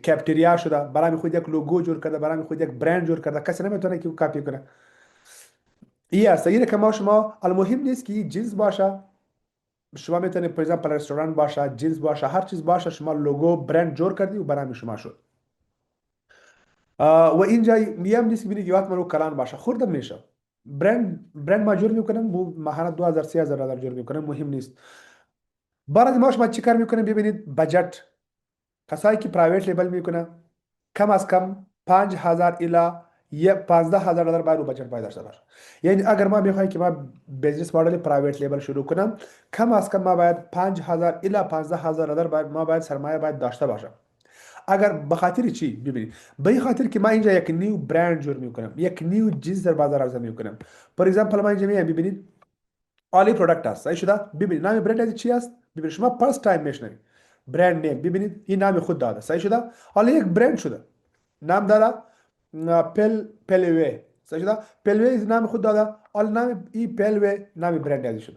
کافتریا شده، به نام خود یک لوگو جور کرده، به نام خود یک برند جور کرده، کسی نمیتونه که کاپی کنه. این است اینه که ما شما المهم نیست که این جنس باشه، شما میتونید فور اگزامپل رستوران باشه، جنس باشه، هر چیز باشه، شما لوگو برند جور کردی و برنامه شما شد. و اینجا میم نیست که ببینید که وقت من رو کلان باشه خوردم میشه. برند ما جور میکنم و ماهانه 2000 3000 دلار جور میکنم، مهم نیست. بعد از ما شما چی کار میکنیم؟ ببینید بجت کسایی که پرایوت لیبل میکنه کم از کم 5000 الی 15000 دلار باید رو بجت باید داشته باشه. یعنی اگر ما میخوایم که ما بیزنس مدل پرایوت لیبل شروع کنم، کم از کم ما باید 5000 الی 15000 دلار باید ما باید سرمایه باید داشته باشم. اگر به خاطر چی ببینید، به این خاطر که من اینجا یک نیو برند جور میکنم، یک نیو جنس در بازار عرضه میکنم. فور اگزمپل من اینجا میام ببینید عالی پروداکت است، صحیح شده؟ ببینید نام برند از چی است؟ ببینید شما فرست تایم میشنوید برند نیم، ببینید این نام خود داده، صحیح شده؟ حالا یک برند شده، نام داده پلوی، صحیح شده؟ پلوی نام خود داده، حالا نام این پلوی نام برند ازی شده،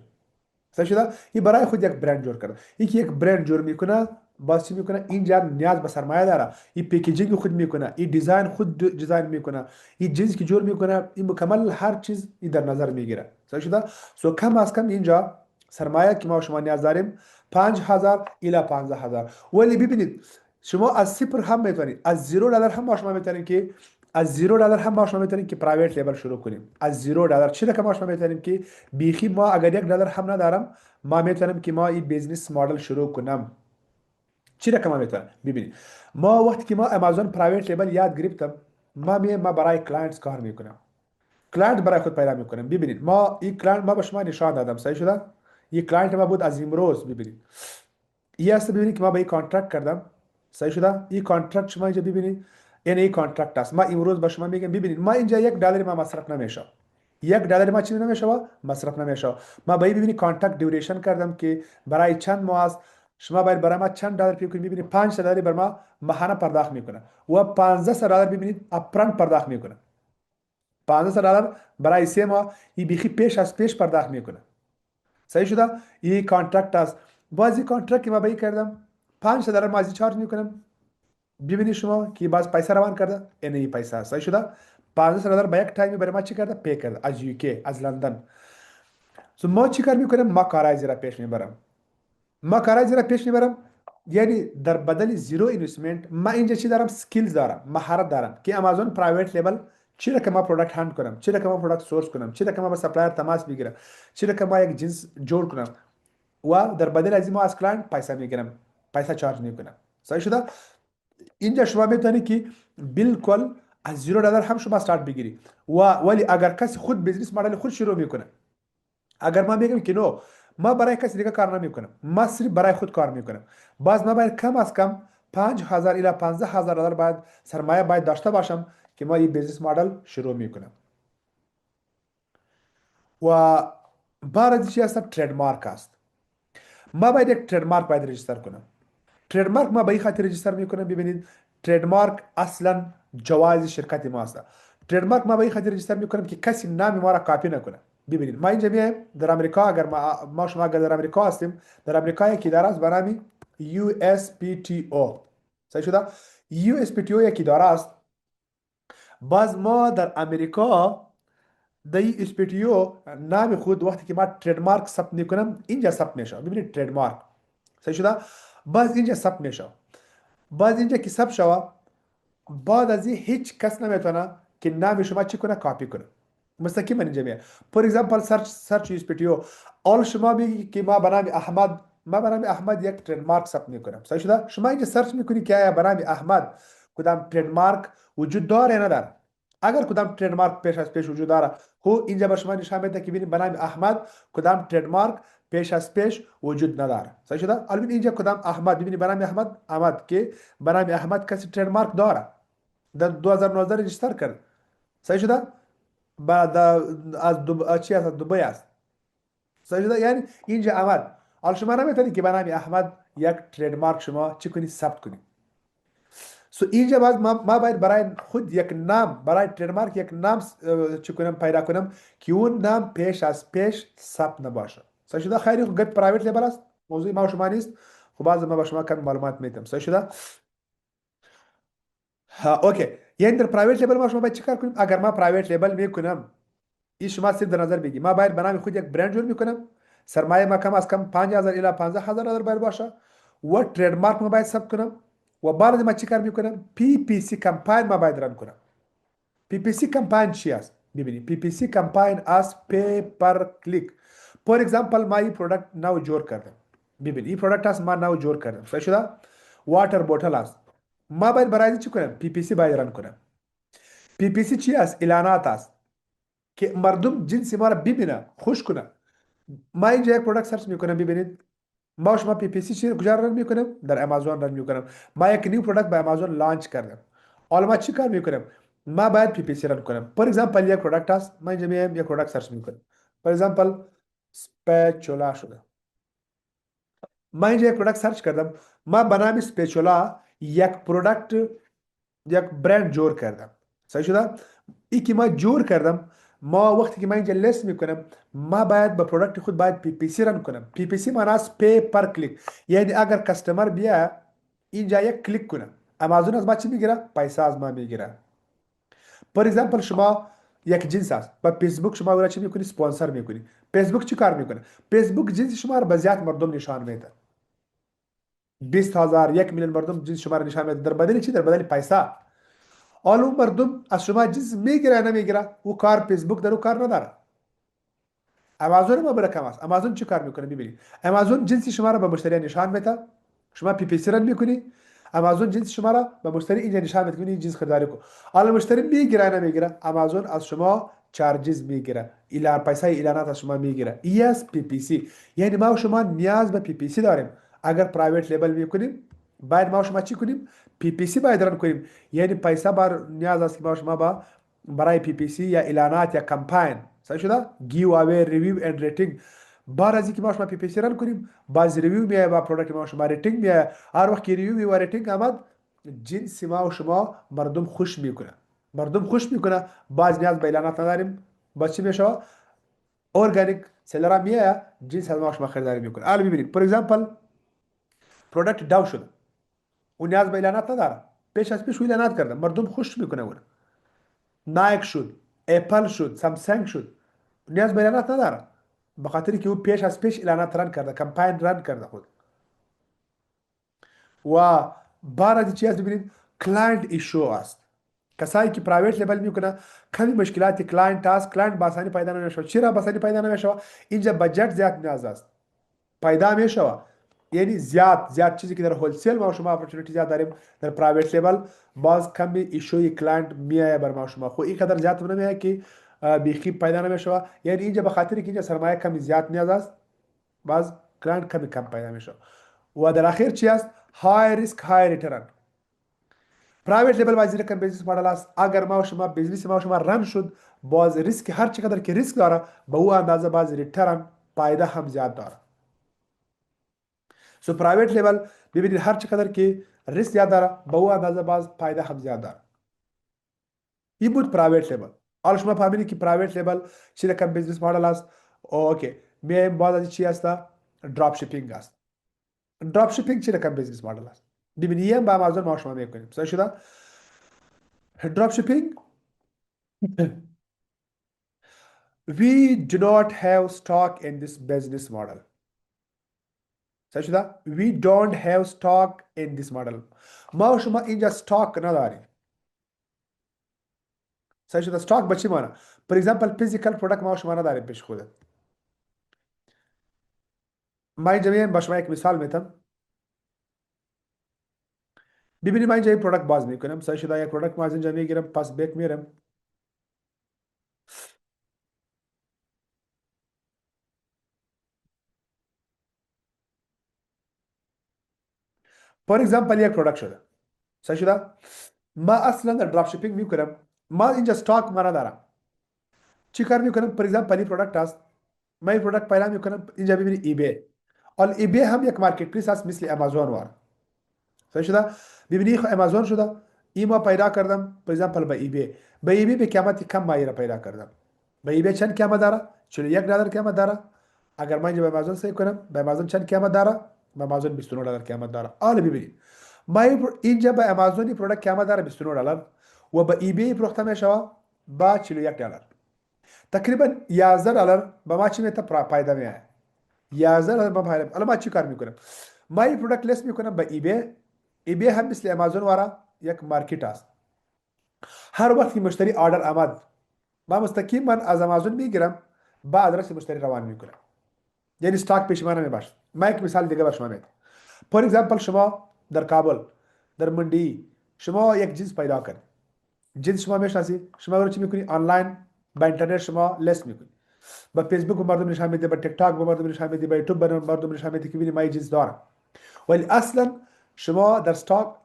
صحیح شده؟ این برای خود یک برند جور کرده. این که یک برند جور میکنه باز چی میکنه؟ اینجا نیاز به سرمایه داره، این پیکیجینگ خود میکنه، این دیزاین خود دیزاین میکنه، این جنس که جور میکنه، این مکمل هر چیز این در نظر میگیره، صحیح شده؟ سو کم از کم اینجا سرمایه که ما شما نیاز داریم 5000 الی 15000. ولی ببینید شما از صفر هم میتونید، از $0 هم شما میتونید که از $0 هم ما شما میتونیم که پرایوت لیبل شروع کنیم. از $0 چی رقم ما شما میتونیم که بیخی ما اگر $1 هم ندارم ما میتونم که ما این بیزنس مدل شروع کنم. چی رقم ما میتونم؟ ببینید ما وقتی که ما امازون پرایوت لیبل یاد گرفتم، ما برای کلاینتس کار میکنم، کلاینت برای خود پیدا میکنم. ببینید ما این کلاینت ما به شما نشان دادم، صحیح شده؟ این کلاینت ما بود از امروز. ببینید این است، ببینید که ما به این کانترکت کردم، صحیح شده؟ این کانترکت شما اینجا ببینید این کانترکت است. ما امروز به شما میگم ببینید ما اینجا $1 ما مصرف نمیشه، $1 ما چی نمیشه مصرف نمیشه. ما به این ببینید کانترکت دیوریشن کردم که برای چند ماه است، شما باید برای ما چند $. پی کنید، ببینید $5 بر ما ماهانه پرداخت میکنه و $15 ببینید اپرانت پرداخت میکنه. $15 برای 3 ماه این بیخی پیش از پیش پرداخت میکنه، صحیح شده؟ این کانترکت است. بازی کانترکت که ما به این کردم $5 ما از چارج میکنم. ببینید شما که باز پیسه روان کرده، این پیسه است، صحیح شده؟ $15 با یک تایمی برای ما چی کرده؟ پی کرده از UK، از لندن. سو ما چی کار میکنم؟ ما کارای زیرا پیش میبرم، یعنی در بدل زیرو اینوستمنت ما اینجا چی دارم؟ سکیلز دارم، مهارت دارم که امازون پرایوت لیبل چی رقم ما پروداکت هند کنم، چی رقم ما پروداکت سورس کنم، چی رقم ما با سپلایر تماس بگیرم، چی رقم ما یک جنس جور کنم و در بدل از ما از کلاینت پیسه میگیرم، پیسه چارج میکنم، صحیح شده؟ اینجا شما میتونید که بالکل از $0 هم شما استارت بگیری ولی اگر کسی خود بیزنس مدل خود شروع میکنه، اگر ما میگم که نو ما برای کسی دیگه کار نمیکنم، ما صرف برای خود کار میکنم، باز ما باید کم از کم 5000 الی $15000 باید سرمایه باید داشته باشم که ما این بیزنس مدل شروع میکنم. و بعد چی هست؟ ترید مارک است. ما باید یک ترید مارک باید رجیستر کنم. ترید مارک ما به این خاطر رجیستر میکنم، ببینید ترید مارک اصلا جواز شرکت ما است. ترید مارک ما به این خاطر رجیستر میکنم که کسی نام ما را کاپی نکنه. ببینید ما اینجا میایم در امریکا، اگر ما شما اگر در امریکا هستیم، در امریکا یک اداره است به نام USPTO، صحیح شده؟ USPTO یک اداره است. باز ما در امریکا در USPTO نام خود وقتی که ما ترید مارک ثبت میکنم اینجا ثبت میشه. ببینید ترید مارک، صحیح شده؟ باز اینجا ثبت میشه. باز اینجا که ثبت شوه، بعد از این هیچ کس نمیتونه که نام شما چی کنه؟ کاپی کنه. مستقیما اینجا میاد. فور اگزمپل سرچ USPTO اول شما میگی که ما به نام احمد یک ترید مارک ثبت میکنم، صحیح شده؟ شما اینجا سرچ میکنی که آیا به نام احمد کدام ترید مارک وجود داره یا نداره. اگر کدام ترید مارک پیش از پیش وجود داره، خب اینجا به شما نشان میده که ببینید به نام احمد کدام ترید مارک پیش از پیش وجود نداره، صحیح شده؟ البته اینجا کدام احمد، ببینید به نام احمد که به نام احمد کسی ترید مارک داره، در 2019 رجیستر کرد، صحیح شده؟ بعد از دبی است، صحیح شده؟ یعنی اینجا احمد، حالا شما نمیتونید که به نام احمد یک ترید مارک شما چی کنید؟ ثبت کنید. سو اینجا باید ما باید برای خود یک نام، برای ترید مارک یک نام چی کنم؟ پیدا کنم که اون نام پیش از پیش ثبت نباشه، صحیح شده؟ خیلی خوب، گت پرایوت لیبل است، موضوع ما و شما نیست. خب باز ما به شما کم معلومات میدم، صحیح شده؟ اوکی، یعنی در پرایوت لیبل ما شما باید چیکار کنیم؟ اگر ما پرایوت لیبل میکنم، این شما صرف در نظر بگی، ما باید به نام خود یک برند جور میکنم، سرمایه ما کم از کم 5000 الی $15000 باید باشه و ترید مارک ما باید ثبت کنم و بعد ما چیکار میکنم؟ PPC کمپاین ما باید رن کنم. PPC کمپاین چی است؟ ببینید PPC کمپاین از پی پر کلیک. فور اگزمپل ما این پروداکت نو جور کردم، ببینید این پروداکت است ما نو جور کردم، صحیح شده؟ واتر بوتل است، ما باید برای چی کنم؟ PPC باید رن کنم. PPC چی است؟ اعلانات است که مردم جنس ما را ببینه، خوش کنه. ما اینجا یک پروداکت سرچ میکنم، ببینید ما شما PPC کجا رن میکنم؟ در امازون رن میکنم. ما یک نیو پروداکت به امازون لانچ کردم. حالا ما چی کار میکنم؟ ما باید PPC رن کنم. فور اگزامپل یک پروداکت هست، من اینجا میام یک پروداکت سرچ میکنم. فور اگزامپل سپچولا شده. ما اینجا یک پروداکت سرچ کردم. ما به نام سپچولا یک پروداکت، یک برند جور کردم. صحیح شده؟ ای که ما جور کردم، ما وقتی که من اینجا لیست میکنم، ما باید به پروداکت خود باید PPC رن کنم. PPC معنی است پی پر کلیک، یعنی اگر کستمر بیا اینجا یک کلیک کنه، امازون از ما چی میگیره؟ پیسه از ما میگیره. فور اگزامپل شما یک جنس است، با فیسبوک شما اون چی میکنی؟ اسپانسر میکنی. فیسبوک چی کار میکنه؟ فیسبوک جنس شما رو به زیاد مردم نشان میده. 20,000 1,000,000 مردم جنس شما رو نشان میده. در بدل چی؟ در بدل پیسه. حالا اون مردم از شما جنس میگیره نمیگیره؟ او کار فیسبوک در او کار نداره. امازون ما برکم است. امازون چی کار میکنه؟ ببینید، امازون جنس شما رو به مشتری نشان میده. شما PPC رن میکنی، امازون جنس شما را به مشتری اینجا نشان میده که این جنس خریداری کو. حالا مشتری میگیره نمیگیره؟ امازون از شما چارجز میگیره، پیسه اعلانات از شما میگیره. اس PPC. یعنی ما و شما نیاز به PPC داریم. اگر پرایوت لیبل میکنیم، باید ما و شما چی کنیم؟ PPC باید رن کنیم. یعنی پیسه بر نیاز است که ما و شما با برای PPC یا اعلانات یا کمپین، صحیح شده؟ گیو اوی، ریویو اند ریتینگ. بار از اینکه ما شما PPC رن کنیم، باز ریویو میایه با پروداکت ما شما ریتینگ میایه. هر وقت که ریویو و ریتینگ آمد، جنس ما و شما مردم خوش میکنه. مردم خوش میکنه، باز نیاز به اعلانات نداریم. باز چی میشه؟ ارگانیک سلرا میایه، جنس از ما شما خریداری میکنه. حالا ببینید، فور اگزامپل پروداکت داو شده، اون نیاز به اعلانات نداره. پیش از پیش اعلانات کرده، مردم خوش میکنه. اون نایک شد، اپل شد، سامسونگ شد، نیاز به اعلانات نداره، به خاطر که او پیش از پیش اعلانات رن کرده، کمپین رن کرده خود. و بعد چی هست؟ ببینید، کلاینت ایشو است. کسایی که پرایوت لیبل میکنه، کمی مشکلات کلاینت است. کلاینت با آسانی پیدا نمیشه. چرا با آسانی پیدا نمیشه؟ اینجا بجت زیاد نیاز است، پیدا میشه. یعنی زیاد چیزی که در هولسیل ما شما اپورتونتی زیاد داریم، در پرایوت لیبل باز کمی ایشوی کلاینت میایه بر ما شما. خو این قدر زیاد نمیایه که بیخی پیدا نمیشه. یعنی اینجا به خاطر که اینجا سرمایه کمی زیاد نیاز است، باز کلاینت کم پیدا میشه. و در اخیر چی است؟ های ریسک های ریترن. پرایوت لیبل بازی رکن بیزنس مدل است. اگر ما و شما بیزنس ما و شما رن شد، باز ریسک هر چقدر که ریسک داره، به او اندازه باز ریترن پایده هم زیاد داره. سو پرایوت لیبل ببینید هر چقدر که ریسک زیاد داره، به او اندازه باز پایده هم زیاد داره. این بود پرایوت لیبل. حالا شما فهمیدید که پرایوت لیبل چی رکن بیزنس مدل است. اوکی، میایم باز از چی است؟ دراپ شیپینگ است. دراپ شیپینگ چی رکن بیزنس مدل است؟ ببینید با امازون ما شما میکنیم. صحیح شده؟ دراپ شیپینگ we do not have stock in this business model. صحیح شده؟ we don't have stock in this model. ما و شما اینجا استاک نداریم. صحیح شده؟ استاک به چی معنی؟ فور اگزامپل فیزیکال پروداکت ما و شما نداریم پیش خود. ما اینجا میایم با شما یک مثال میتم. ببینید من اینجا این پروداکت باز میکنم. صحیح شده؟ یک پروداکت ما از اینجا میگیرم، پس بک میرم. فور اگزامپل یک پروداکت شده. صحیح شده؟ ما اصلا در دراپ شیپینگ میکنم، ما اینجا استاک ما ندارم. چی کار میکنم؟ فور اگزامپل این پروداکت است، من این پروداکت پیدا میکنم. اینجا ببینید ایبی. حالا ایبی هم یک مارکت پلیس است مثل امازون وار. صحیح شده؟ ببینید امازون شده، این ما پیدا کردم فور اگزامپل به ایبی. به ایبی به قیمت کم مایره پیدا کردم. به ایبی چند قیمت داره؟ $41 قیمت داره. اگر من اینجا به امازون سعی کنم، به امازون چند قیمت داره؟ به امازون $29 قیمت داره. حالا ببینید ما اینجا به امازون پروداکت قیمت داره $29 و به ایبی فروخته میشه با $41. تقریبا $11 به ما چی میته؟ پیدا میاد. $11 به پیدا. حالا ما چی کار میکنم؟ ما این پروداکت لیست میکنم به ایبی. ایبی هم مثل امازون واره یک مارکت است. هر وقت که مشتری آردر آمد، ما مستقیما از امازون میگیرم، با آدرس مشتری روان میکنم. یعنی استاک پیش ما نمیباشه. ما یک مثال دیگه به شما میدم. فور اگزامپل شما در کابل، در منڈی شما یک جنس پیدا کنید. جنس شما میشناسید، شما رو چی میکنید؟ آنلاین با اینترنت شما لیست میکنید. با فیسبوک به مردم نشان میده، با تیک تاک به مردم نشان میده، با یوتیوب به مردم نشان میده که ببینید ما جنس دارم، ولی اصلا شما در استاک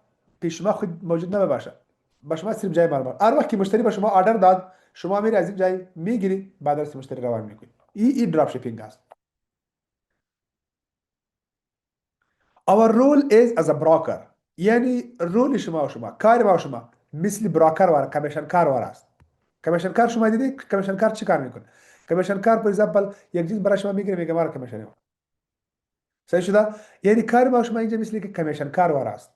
پیش شما خود موجود نمیباشه، با شما صرف جای معلومات. هر وقت که مشتری با شما آردر داد شما میری از این جای میگیری، بعد از مشتری روان میکنی. این دراپ شیپینگ است. Our role is as a broker. یعنی رول شما و شما، کار ما و شما مثل براکر و کمیشن کار است. کمیشن کار شما دیدی کمیشن کار چی کار میکنه؟ کمیشن کار پر اگزامپل یک چیز برای شما میگیره میگه ما کمیشن. صحیح شده؟ یعنی کار ما و شما اینجا مثل که کمیشن کار است.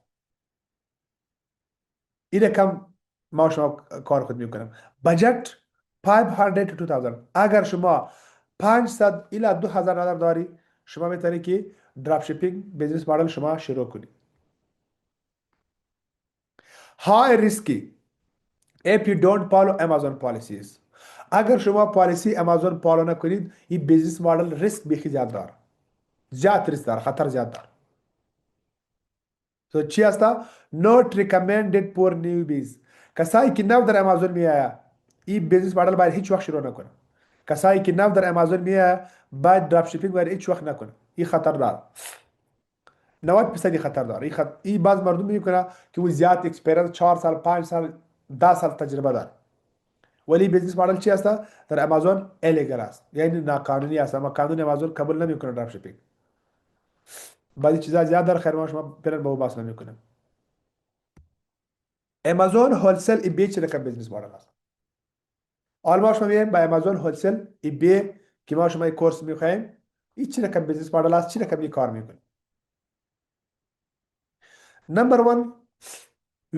این کم ما و شما کار خود میکنم. بجت 500 to 2000. اگر شما 500 الی 2000 دلار داری شما میتونی که دراپ شیپینگ بیزنس مدل شما شروع کنید. High risky if you don't follow Amazon policies. اگر شما پالیسی امازون فالو نکنید این بیزنس مدل ریسک بیخی زیاد داره، زیاد ریسک داره، خطر زیاد داره. تو چی هستا؟ not recommended for newbies. کسایی که نو در امازون میآید این بیزنس مدل باید هیچ وقت شروع نکنه. کسایی که نو در امازون میآید باید دراپ شیپینگ باید هیچ وقت نکنه. این خطر داره. 90% خطر داره. این بعض مردم میکنه که او زیاد اکسپریانس 4 سال 5 سال 10 سال تجربه داره. ولی بیزنس مدل چی است؟ در امازون الیگل است، یعنی ناقانونی است، اما قانون امازون قبول نمیکنه دراپ شیپینگ. بعضی چیزا زیاد در خیر ما شما پیرن به باس نمیکنه. امازون هولسل ای بی چه رقم بیزنس مدل است؟ حالا ما شما میگیم با امازون هولسل ای بی که ما شما کورس میخوایم این چه رقم بیزنس مدل است، چه رقم کار میکنه؟ نمبر 1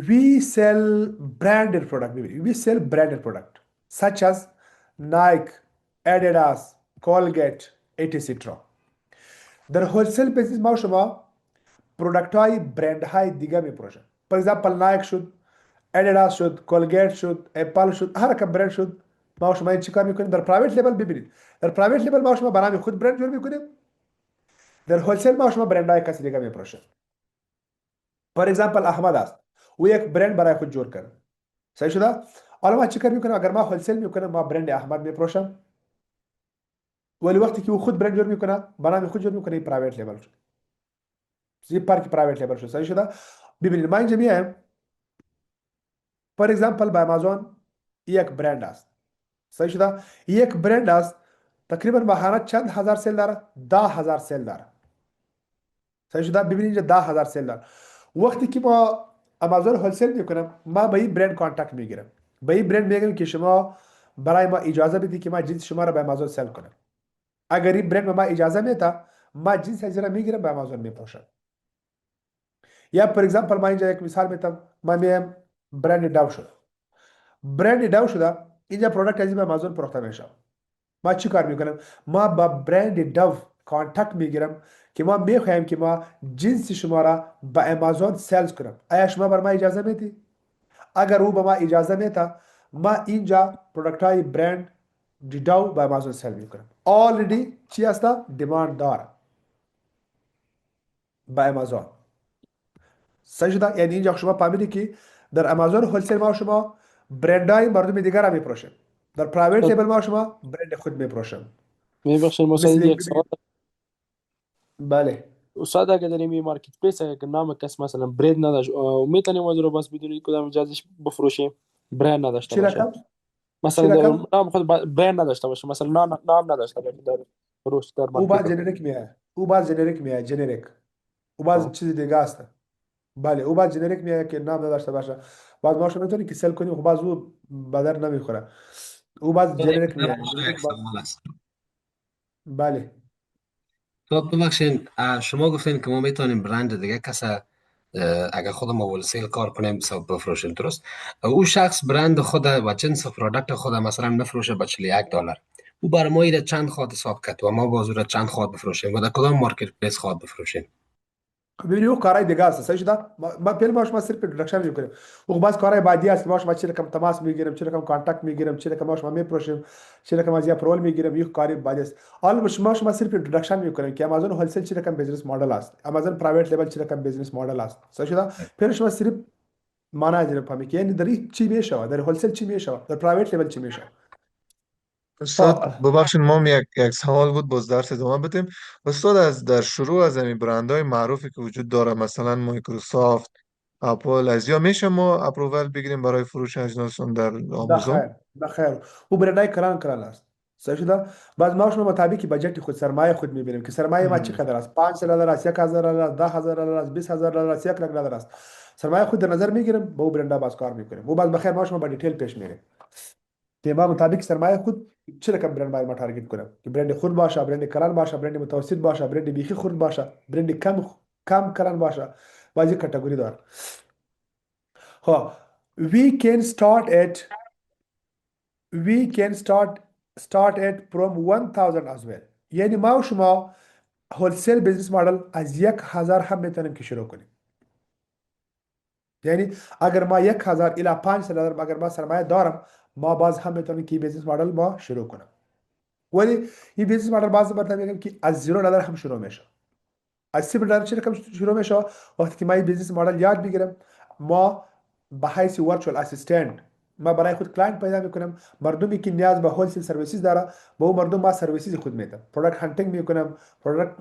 we sell branded product. We sell branded product such as Nike, Adidas, Colgate, etc. در هولسل بیزنس ما شما پروداکت های برند های دیگه میفروشن. فور ایگزامپل نایک شد، ادیداس شد، کولگیت شد، اپل شد، هر یک برند شد ما شما این چیکار میکنیم؟ در پرایوت لیبل ببینید. در پرایوت لیبل ما شما برای خود برند جور میکنیم. در هولسل ما شما برند های کسی دیگه میفروشن. فور ایگزامپل احمد است، او یک برند برای خود جور کرد. صحیح شده؟ حالا ما چیکار میکنیم؟ اگر ما هولسل میکنیم ما برند احمد میفروشم، ولی وقتی که او خود برند جور میکنه برای خود جور میکنه این پرایوت لیبل شد. زی پارک پرایوت لیبل شد. صحیح شده؟ ببینید ما اینجا میایم فور ایگزامپل با امازون یک برند است. صحیح شده؟ یک برند است تقریبا ماهانه چند هزار سیل داره؟ 10,000 سیل داره. صحیح شده؟ ببینید اینجا 10,000 سیل داره. وقتی که ما امازون هولسل میکنم ما با این برند کانتکت میگیرم، با این برند میگم که شما برای ما اجازه بدید که ما جنس شما را به امازون سل کنم. اگر این برند ما اجازه میده ما جنس از میگیرم به امازون میفروشم. یا فور ایگزامپل ما اینجا یک مثال میتم، ما میم برند داو شده. برند داو شده اینجا پروداکت از به امازون فروخته میشه. ما چی کار میکنم؟ ما با برند داو کانتکت میگیرم که ما میخوایم که ما جنس شما را با امازون سلز کنم. آیا شما بر ما اجازه میدی؟ اگر او به ما اجازه میده ما اینجا پروداکت های برند داو با امازون سل میکنم. آلردی چی هست؟ دیماند داره با امازون. صحیح شده؟ یعنی اینجا شما فهمیدی که در امازون هولسل ما شما برندهای مردم دیگر را میفروشیم، در پرایوت لیبل ما شما برند خود میفروشیم. میبخشید مصطفی یک سوال. بله استاد اگر در این مارکت پلیس اگر نام کس مثلا برند نداشت میتونیم از رو بس بدون کدام اجازهش بفروشیم؟ برند نداشته چی باشه رقم؟ مثلا نام خود برند نداشته باشه، مثلا نام نداشته باشه در فروش در او بعد مارکت. جنریک میاد، او بعد جنریک میاد، جنریک او بعد چیز دیگه است. بله او بعد جنریک میاد که نام نداشته باشه. بعد ما شما میتونی که سل کنیم خب بعض او بدر نمیخوره. او بعد جنریک میاد. بله تو ببخشید شما گفتین که ما میتونیم برند دیگه کسا اگر خود ما ولسیل کار کنیم بفروشیم، درست؟ او شخص برند خود و جنس پروداکت خود مثلا نفروشه با $41، او بر ما ایره چند خواهد حساب کرد و ما بازور چند خواهد بفروشیم و در کدام مارکت پلیس خواهد بفروشیم؟ ببینید او کارهای دیگه است. صحیح شده؟ ما پیل ما شما صرف پروداکشن میکنیم. او باز کارهای بعدی است که ما شما چه رقم تماس میگیریم، چه رقم کانتاکت میگیریم، چه رقم ما شما میفروشیم، چه رقم از یا پرول میگیریم، یک کاری بعدی است. حالا شما صرف پروداکشن میکنیم که امازون هولسل چه رقم بیزنس مدل است، امازون پرایوت لیبل چه رقم بیزنس مدل است. صحیح شده؟ پیل شما صرف معنی از فهمی که یعنی در چی میشه، در هولسل چی میشه، در پرایوت لیبل چی میشه. استاد ها ببخشید ما هم یک سوال بود باز درس ادامه بدیم. استاد از در شروع از همین برندهای معروفی که وجود داره مثلا مایکروسافت، اپل، از یا میشه ما اپروول بگیریم برای فروش اجناسشون در آمازون؟ بخیر او برندهای کلان کلان است. صحیح شده. بعد ما شما مطابق بجت خود سرمایه خود میبینیم که سرمایه ما چقدر است. $500 است، $1000 است، $10,000 است، $20,000 است، $1,00,000 است. سرمایه خود در نظر میگیریم با او برنده باز کار میکنیم. او باز بخیر ما شما با دیتیل پیش میریم که ما مطابق سرمایه خود چه رقم برند باید ما تارگت کنیم که برند خود باشه، برند کلان باشه، برند متوسط باشه، برند بیخی خرد باشه، برند کم کلان باشه. بازی کاتگوری دار. ها we can start at we can start at from 1000 as well. یعنی ما و شما هولسیل بزنس مدل از 1000 هم میتونیم که شروع کنیم. یعنی اگر ما 1000 الی 500 اگر ما سرمایه دارم ما باز هم میتونیم که بزنس مدل ما شروع کنم. ولی این بزنس مدل باز مثلا میگم که از $0 هم شروع میشه. از $0 چه رقم شروع میشه؟ وقتی که ما این بزنس مدل یاد بگیرم ما به حیث ورچوال اسیستنت ما برای خود کلاینت پیدا میکنم. مردمی که نیاز به هولسیل سرویسز داره با اون مردم ما سرویسز خود میدم. پروداکت هانتینگ میکنم، پروداکت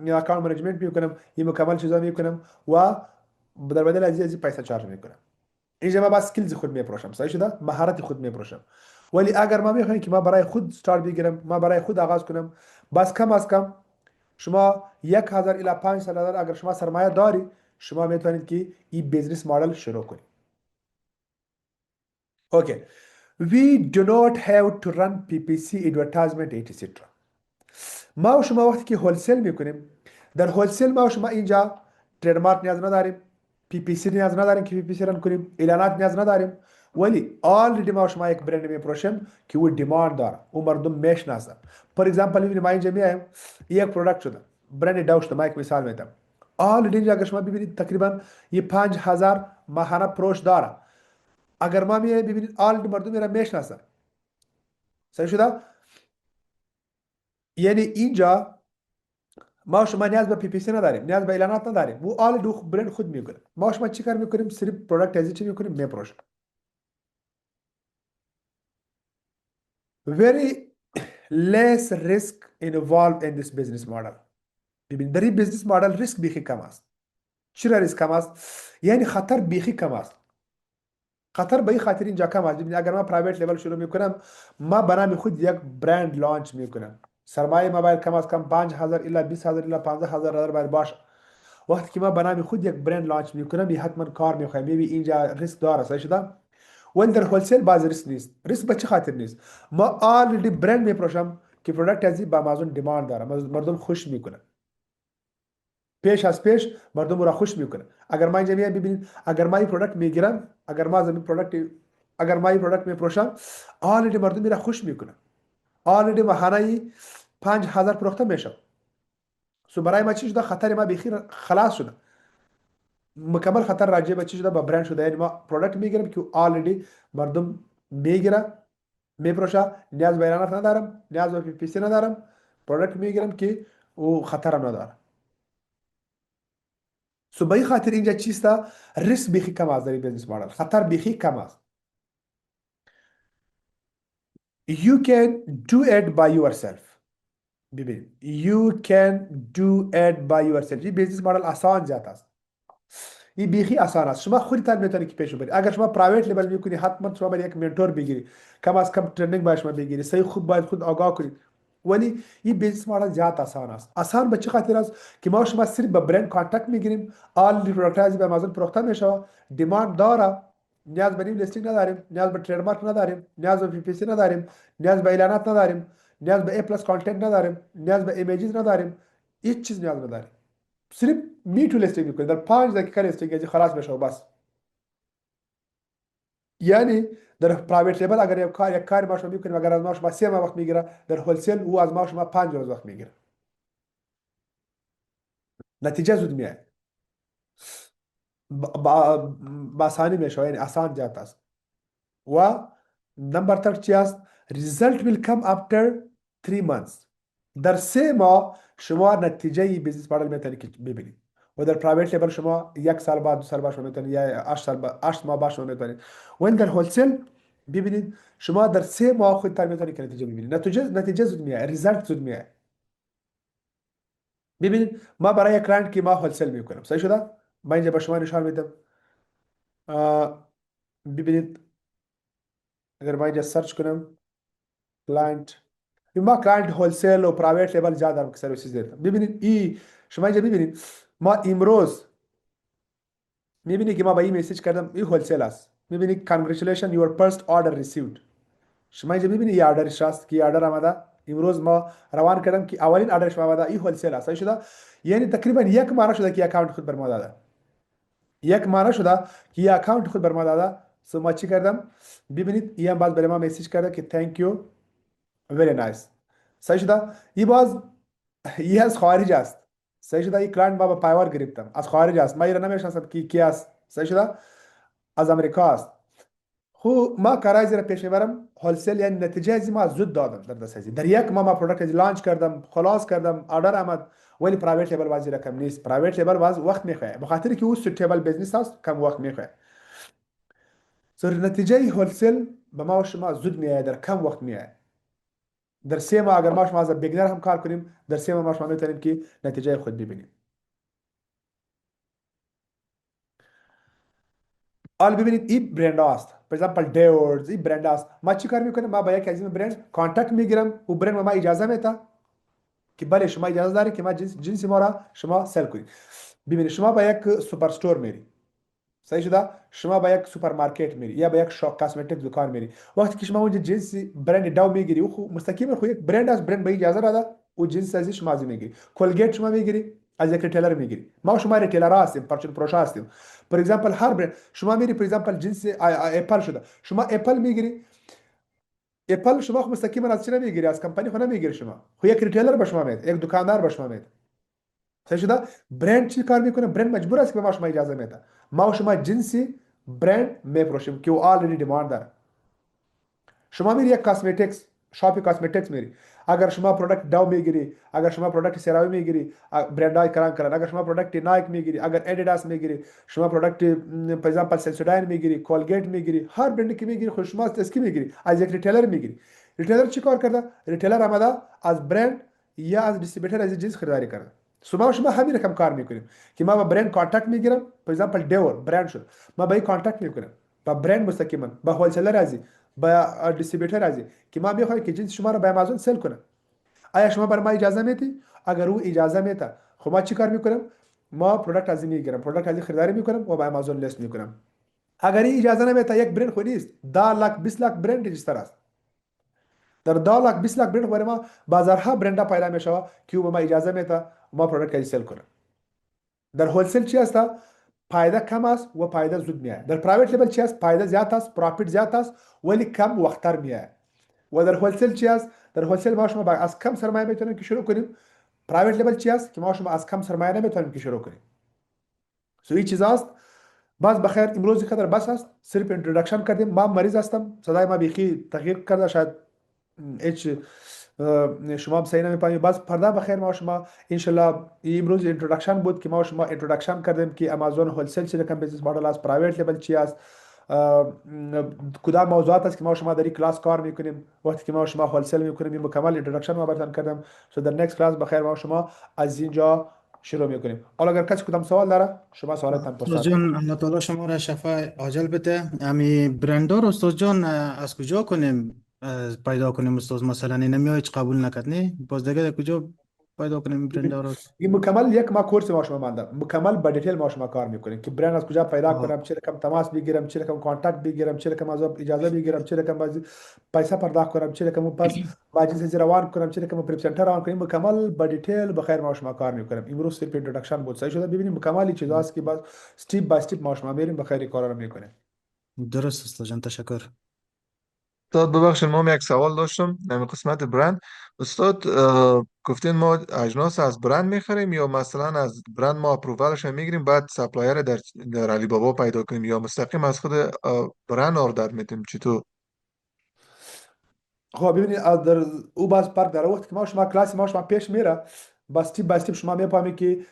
اکاونت منیجمنت میکنم، این مکمل چیزا میکنم و در بدل از پیسه چارج میکنم. اینجا ما با اسکیلز خود میپروشم. صحیح شده؟ مهارت خود میپروشم. ولی اگر ما میخوایم که ما برای خود استارت بگیرم، ما برای خود آغاز کنم، بس کم از کم شما 1000 الی 500 اگر شما سرمایه داری شما میتونید که این بیزنس مدل شروع کنید. اوکی. We do not have to run PPC advertisement etc. ما و شما وقتی که هولسیل میکنیم در هولسیل ما و شما اینجا ترید مارک نیاز نداریم، پی پی سی نیاز نداریم که پی پی سی رن کنیم، اعلانات نیاز نداریم. ولی آلردی ما و شما یک برند میپروشیم که او دیماند داره، او مردم میشناسه. فور اگزامپل ببینید ما اینجا میایم یک پروداکت شده برند داوش ما یک مثال میدم. آلردی اینجا اگر شما ببینید تقریبا یه 5000 ماهانه پروش داره. اگر ما میایم ببینید آلردی مردم میرن میشناسه. صحیح شده؟ یعنی اینجا ما شما نیاز به پی پی سی نداریم، نیاز به اعلانات نداریم. و آل دو برند خود میکنه. ما شما چی کار میکنیم؟ صرف پروداکت ازی چی میکنیم؟ میپروشیم. very less risk involved in this business model. ببین در این بیزنس مدل ریسک بیخی کم است. چرا ریسک کم است؟ یعنی خطر بیخی کم است. خطر به این خاطر اینجا کم است. ببین اگر ما پرایوت لیول شروع میکنم ما برای خود یک برند لانچ میکنم. سرمایه ما باید کم از کم 5000 الی 20000 الی 15000 باید باشه. وقتی که ما به نام خود یک برند لانچ میکنم این حتما کار میخوایم. میبینی اینجا ریسک داره. صحیح شده؟ ولی در هولسیل باز ریسک نیست. ریسک به چه خاطر نیست؟ ما آلردی برند میپروشم که پروداکت ازی با امازون دیماند داره، مردم خوش میکنه. پیش از پیش مردم را خوش میکنه. اگر ما اینجا ببینید اگر ما این پروداکت میگیرم، اگر ما این پروداکت میپروشم آلردی مردم میره خوش میکنه. آلردی ماهانه 5000 فروخته میشه. سو برای ما چی شده؟ خطر ما بخیر خلاص شده. مکمل خطر راجع به چی شده؟ با برند شده. یعنی ما پروداکت میگیرم که آلردی مردم میگیره میپروشه، نیاز به اعلانات ندارم، نیاز به پی پی سی ندارم. پروداکت میگیرم که او خطر نداره. سو به این خاطر اینجا چیست؟ ریسک بیخی کم است در این بیزنس مدل. خطر بیخی کم است. You can do it by yourself. ببین you can do it by yourself. این بیزنس مدل آسان جات است. این بیخی آسان است. شما خودتان میتونید که پیش برید. اگر شما پرایوت لیبل میکنید حتما شما باید یک منتور بگیرید. کم از کم ترنینگ باید شما بگیرید. صحیح خود باید خود آگاه کنید. ولی این بیزنس مدل زیاد آسان است. آسان به چه خاطر است که ما شما صرف به برند کانتاکت میگیریم. آل پروداکت به آمازون فروخته میشه. دیماند داره. نیاز به نیو لیستینگ نداریم، نیاز به ترید مارک نداریم، نیاز به پی پی سی نداریم، نیاز به اعلانات نداریم، نیاز به ای پلاس کانتنت نداریم، نیاز به ایمیجز نداریم. هیچ چیز نیاز نداریم. صرف میتو لیستینگ میکنید. در 5 دقیقه لیستینگ ازی خلاص بشه و بس. یعنی در پرایوت لیبل اگر یک کار ما شما میکنیم اگر از ما شما 3 ماه وقت میگیره، در هولسیل او از ما شما 5 روز وقت میگیره. نتیجه زود میاد. با آسانی میشه. یعنی آسان جات است. و نمبر 3 چی است؟ result will come after 3 months. در 3 ماه شما نتیجه بیزنس مدل میتونید که ببینید. و در پرایوت لیبل شما 1 سال بعد 2 سال بعد شما میتونید یا 8 ماه بعد شما میتونید. و در هولسیل ببینید شما در 3 ماه خودتان میتونید که نتیجه ببینید. نتیجه زود میاد، ریزالت زود میاد. ببینید ما برای یک کلاینت که ما هولسل میکنم، صحیح شده؟ من اینجا به شما نشان میدم. ببینید اگر ما اینجا سرچ کنم کلاینت، ما کلاینت هولسل و پرایوت لیبل زیاد دارم که سرویسز دیدم. ببینید ای شما اینجا ببینید ما امروز میبینید که ما با این میسیج کردم این هولسل است. میبینید congratulations your first order received. شما اینجا میبینید یه آردرش هست که آردر آمده امروز ما روان کردم که اولین آردرش آمده این هولسل است، صحیح شده؟ یعنی تقریبا 1 ماه شده که اکانت خود بر ما داده. 1 ماه شده که اکانت خود بر ما داده. سو ما چی کردم؟ ببینید این باز برای ما میسیج کرده که thank you very nice. صحیح شده؟ این باز این از خارج است. صحیح شده؟ این کلاینت ما با پایوار گرفتم از خارج است. ما ایران نمیشناسم که کی است. صحیح شده؟ از امریکا است. خو ما کارای زیر پیش میبرم هولسل، یعنی نتیجه از ما زود دادم در دست ازی. در 1 ماه ما پروداکت لانچ کردم، خلاص کردم، آردر آمد. ولی پرایوت لیبل بازی رقم نیست. پرایوت لیبل باز وقت میخواد، به خاطر که او سوتیبل بیزنس است کم وقت میخواد. سر نتیجه هولسل به ما و شما زود میاد، در کم وقت میاد. در 3 ماه اگر ما شما از بیگنر هم کار کنیم در 3 ماه ما شما میتونیم که نتیجه خود ببینیم. حالا ببینید این برند است. فور ایگزامپل دیورز این برند است. ما چی کار میکنیم؟ ما با یک از این برند کانتاکت میگیرم و برند ما اجازه میده که بله شما اجازه دارید که ما جنس ما را شما سل کنید. ببینید شما با یک سوپر استور میری، صحیح شده؟ شما با یک سوپرمارکت میری یا با یک شاپ کاسمتیک دکان میری. وقتی که شما اونجا جنس برند داو میگیری او خو مستقیما خو یک برند از برند به اجازه داده او جنس از شما از میگیری. کولگیت شما میگیری از یک ریتیلر میگیری. ما شما ریتیلر هستیم، پرچون فروش هستیم. فور ایگزامپل هر برند شما میری، فور ایگزامپل جنس اپل شده شما اپل میگیری. اپل شما خو مستقیما از چی نمیگیری؟ از کمپانی خو نمیگیری. شما خو یک ریتیلر به شما میده، یک دکاندار به شما میده. صحیح شده؟ برند چی کار میکنه؟ برند مجبور است که به ما شما اجازه میده. ما و شما جنسی برند میفروشیم که او آلردی دیماند داره. شما میری یک کاسمتیکس شاپ کاسمتیکس میری، اگر شما پروداکت داو میگیری، اگر شما پروداکت سراوی میگیری، برندای کران، اگر شما پروداکت نایک میگیری، اگر ادیداس میگیری، شما پروداکت فور ایگزامپل سنسوداین میگیری، کولگیت میگیری، هر برندی که میگیری خود شما از کی میگیری؟ از یک ریتیلر میگیری. ریتیلر چی کار کرده؟ ریتیلر آمده از برند یا از دیستریبیوتور از جنس خریداری کرده. شما همین رقم کار میکنیم که ما با برند کانتاکت میگیرم. فور ایگزامپل دیور برند شد، ما با این کانتاکت میکنیم با برند مستقیما، با هولسلر ازی، با دیستریبیوتور ازی که ما میخوایم که جنس شما رو به آمازون سل کنه. آیا شما برای ما اجازه میدی؟ اگر او اجازه میده خب ما چی کار میکنم؟ ما پروداکت از این میگیرم، پروداکت از این خریداری میکنم و به آمازون لیست میکنم. اگر این اجازه نمیده یک برند خود نیست، 10 लाख 20 लाख برند رجیستر است. در 10 लाख 20 लाख برند برای ما بازارها برند پیدا میشه که او به ما اجازه میده ما پروداکت از سل کنم. در هولسل چی است؟ فایده کم است و فایده زود میاد. در پرایوت لیبل چی است؟ فایده زیاد است، پروفیت زیاد است ولی کم وقتتر میاد. و در هولسل چی است؟ در هولسل ما شما از کم سرمایه میتونیم که شروع کنیم. پرایوت لیبل چی است که ما شما از کم سرمایه نمیتونیم که شروع کنیم. سو این چیز است. باز بخیر امروز قدر بس است، صرف اینترودکشن کردیم. ما مریض هستم، صدای ما بیخی تغییر کرده، شاید هیچ شما هم صحیح نمی‌فهمید. باز پرده بخیر ما شما انشالله امروز اینترودکشن بود که ما شما اینترودکشن کردیم که آمازون هولسل چه رقم بیزنس مدل است، پرایوت لیبل چی است، کدام موضوعات است که ما شما در این کلاس کار میکنیم وقتی که ما شما هولسل میکنیم. این مکمل اینترودکشن ما براتون کردم. سو در نکست کلاس بخیر ما شما از اینجا شروع میکنیم. حالا اگر کسی کدام سوال داره شما سوالتان استاد پرسید. جان الله تعالی شما را شفای عاجل بده. امی برندار رو استاد جان از کجا کنیم پیدا کنیم؟ استاد مثلا این نمیای قبول نکرد نه باز دیگه کجا پیدا کنیم برندار رو؟ این مکمل یک ما کورس ما شما مانده، مکمل با دیتیل ما شما کار میکنیم که برند از کجا پیدا کنم، چه رقم تماس بگیرم، چه رقم کانتاکت بگیرم، چه رقم از اجازه بگیرم، چه رقم از پیسه پرداخت کنم، چه رقم پس با جنس روان کنم، چه رقم پرسنتر روان کنم. مکمل با دیتیل بخیر ما شما کار میکنیم. امروز صرف اینترودکشن بود، صحیح شده؟ ببینیم مکمل چیزا است که بعد استپ بای استپ ما شما میریم بخیر کارا رو میکنیم. درست استاد جان تشکر. استاد ببخشید ما هم یک سوال داشتم نمی قسمت برند. استاد گفتین ما اجناس از برند میخریم یا مثلا از برند ما اپرووالش میگیریم بعد سپلایر در علی بابا پیدا کنیم یا مستقیم از خود برند آردر میتیم چطور؟ خب ببینید در او باز فرق داره. وقتی که ما شما کلاس ما شما پیش میره با استپ بای استپ شما میفهمید که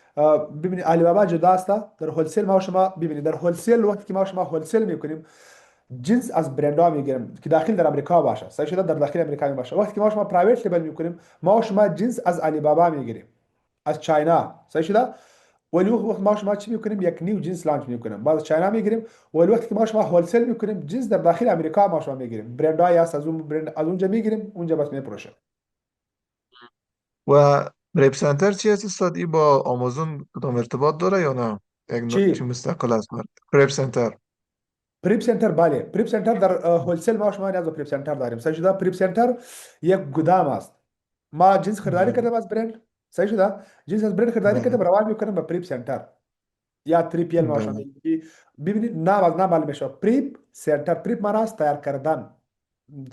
ببینید علی بابا جدا است. در هولسل ما شما ببینید در هولسل وقتی که ما شما هولسل میکنیم جنس از برندها میگیریم که داخل در امریکا باشه، صحیح شده، در داخل امریکا می باشه. وقتی که ما شما پرایوت لیبل میکنیم، ما شما جنس از علی بابا میگیریم، از چاینا، صحیح شده. ولی وقت ما شما چی میکنیم، یک نیو جنس لانچ میکنیم، باز چاینا میگیریم. ولی وقتی که ما شما هولسل میکنیم، جنس در داخل امریکا ما شما میگیریم، برندهای هست از اون برند از اونجا میگیریم، اونجا بس میپروشیم. و ریپ سنتر چی هست استاد؟ ای با آمازون کدام ارتباط داره یا نه؟ چی چی؟ مستقل است؟ ریپ سنتر. پریپ سنتر، بله، پریپ سنتر در هولسل ما شما نیاز به پریپ سنتر داریم، صحیح شده. پریپ سنتر یک گدام است، ما جنس خریداری بله کردیم از برند، صحیح شده، جنس از برند خریداری بله کردیم، روان میکنیم به پریپ سنتر یا 3PL ما شما بله میگی. ببینید نام از نام معلوم میشه، پریپ سنتر. پریپ معنی است تیار کردن،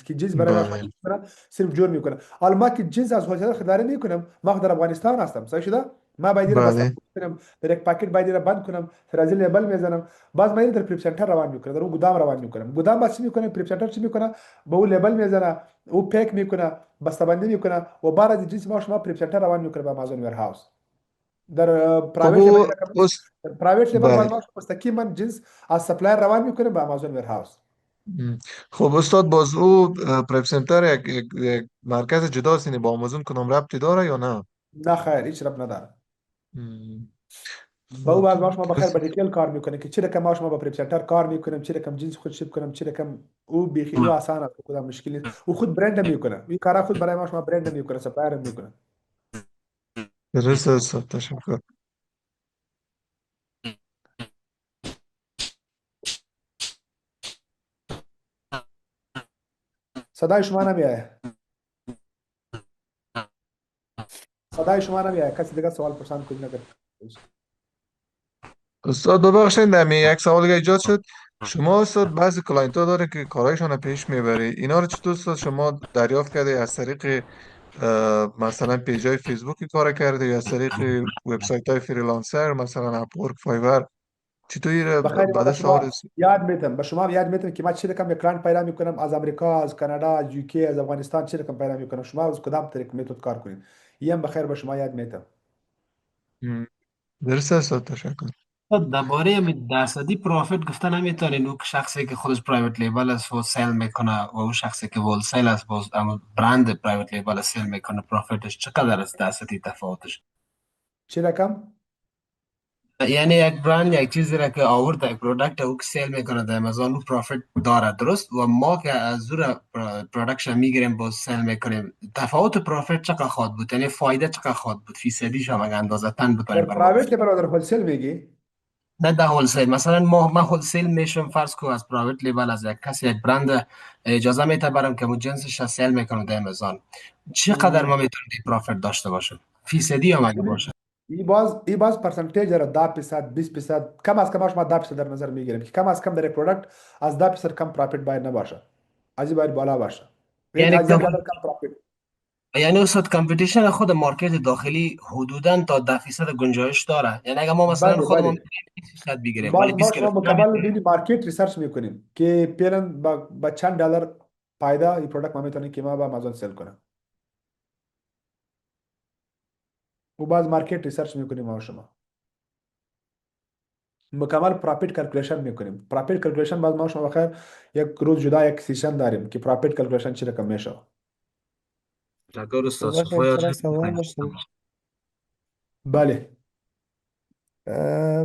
که جنس برای ما شما بله میکنه، صرف جور میکنه. حالا ما که جنس از هولسل خریداری میکنم، ما خود در افغانستان هستم، صحیح شده، ما باید اینو بس بله کنم، در یک پاکت باید اینو بند کنم، فرازی لیبل میزنم، باز من اینو در پریپ سنتر روان میکنم، در اون گدام روان میکنم. گدام باز چی میکنه، پریپ سنتر چی میکنه، به اون لیبل میزنه، او پک میکنه، بسته‌بندی میکنه و بعد از جنس ما شما پریپ سنتر روان میکنه به آمازون ویرهاوس. در خب پرایوت لیبل او پرایوت لیبل باز بله. ما مستقیما جنس از سپلایر روان میکنه به آمازون ویرهاوس. م. خب استاد باز او پرپ سنتر یک مرکز جداست، یعنی با آمازون کدام ربطی داره یا نه؟ نه خیر، هیچ رب نداره. م. با او خب بعد ما شما بخیر بس با دیتیل کار میکنه که چه رقم ما شما با پریپ سنتر کار میکنیم، چه رقم جنس خود شیپ کنم، چه رقم او بیخی او آسان است، کدام مشکل نیست. او خود برند میکنه، این کارا خود برای ما شما برند میکنه، سپلایر میکنه. درست استاد، تشکر. صدای شما نمیاد، صدای شما نمیاد، کسی دیگه سوال پرسان کنید نگه. استاد ببخشید در یک سوال دیگه ایجاد شد. شما استاد بعضی کلاینت ها داره که کارهایشان رو پیش میبری، اینا رو چطور استاد شما دریافت کرده؟ از طریق مثلا پیج های فیسبوکی کار کرده یا از طریق وبسایت های فریلانسر مثلا اپورک، فایور؟ چطوری بخیر، ما بعد به از سوال شما یاد میتم، به شما یاد میتم که ما چه رقم یک کلاینت پیدا میکنم از امریکا، از کانادا، از یوکی، از افغانستان، چه رقم پیدا میکنم، شما از کدام طریق میتود کار کنید، یم بخیر به شما یاد میتم. م. درست استاد، تشکر. درباره همین درصدی پروفیت گفتن نمیتونین. اون شخصی که خودش پرایوت لیبل است و سیل میکنه و اون شخصی که ول سیل است باز اما برند پرایوت لیبل سیل میکنه، پروفیتش چقدر است؟ درصدی تفاوتش؟ چه رقم؟ یعنی یک برند یک چیزی را که آورده، یک پروداکت او که سیل میکنه در امازون، اون پروفیت داره، درست؟ و ما که از زور پروداکشن میگیریم باز سیل میکنیم، تفاوت پروفیت چقدر خواهد بود؟ یعنی فایده چقدر خواهد بود فیصدیش هم اگه اندازه تن در بتونیم بر ما پرایوت بگیم؟ لیبل و در هولسل میگی؟ نه در هولسیل. مثلا ما هولسیل میشم، فرض کو از پرایوت لیبل از یک کسی یک برند اجازه میته برم که مو جنسش را سیل میکنه در امازون، چقدر ما میتونیم پروفیت داشته باشیم فیصدی هم اگه باشه؟ ای باز پرسنتیج داره، 10%، 20%، کم از کم شما 10% در نظر میگیریم که کم از کم در یک پروداکت از 10% کم پروفیت باید نباشه، از این باید بالا باشه، یعنی یعنی از یک دلار کم پروفیت. یعنی استاد کمپیتیشن خود مارکت داخلی حدودا تا 10% گنجایش داره؟ یعنی اگه ما مثلا بله خودمون بله، 20% بگیریم ولی باز ما 20 شما گرفتیم مکمل ببینید مارکت ریسرچ میکنیم که فعلا با چند دلار پایدا این پروداکت ما میتونیم که ما با آمازون سل کنیم، و باز مارکت ریسرچ میکنیم ما و شما مکمل پروفیت کلکولیشن میکنیم. پروفیت کلکولیشن باز ما شما بخیر یک روز جدا یک سیشن داریم که پروفیت کلکولیشن چی رقم میشه. تشکر استاد ببخشید صفای سر سوال داشتم. بله.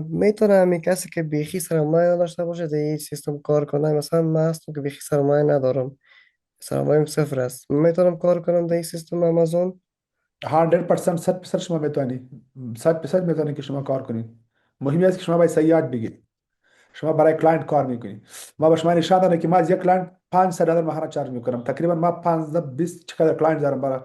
میتونه همین کسی که بیخی سرمایه داشته باشه در این سیستم کار کنه؟ مثلا من هستم که بیخی سرمایه ندارم، سرمایه‌ام صفر است، میتونم کار کنم در این سیستم آمازون؟ 100% 100% شما میتونید، 100% میتونید که شما کار کنید. مهمی است که شما باید صحیحات بگیرید. شما برای کلاینت کار میکنید، ما به شما نشان دادم که ما از یک کلاینت 500 دلار ماهانه چارج میکنم، تقریبا ما 15 20 چقدر کلاینت دارم. برای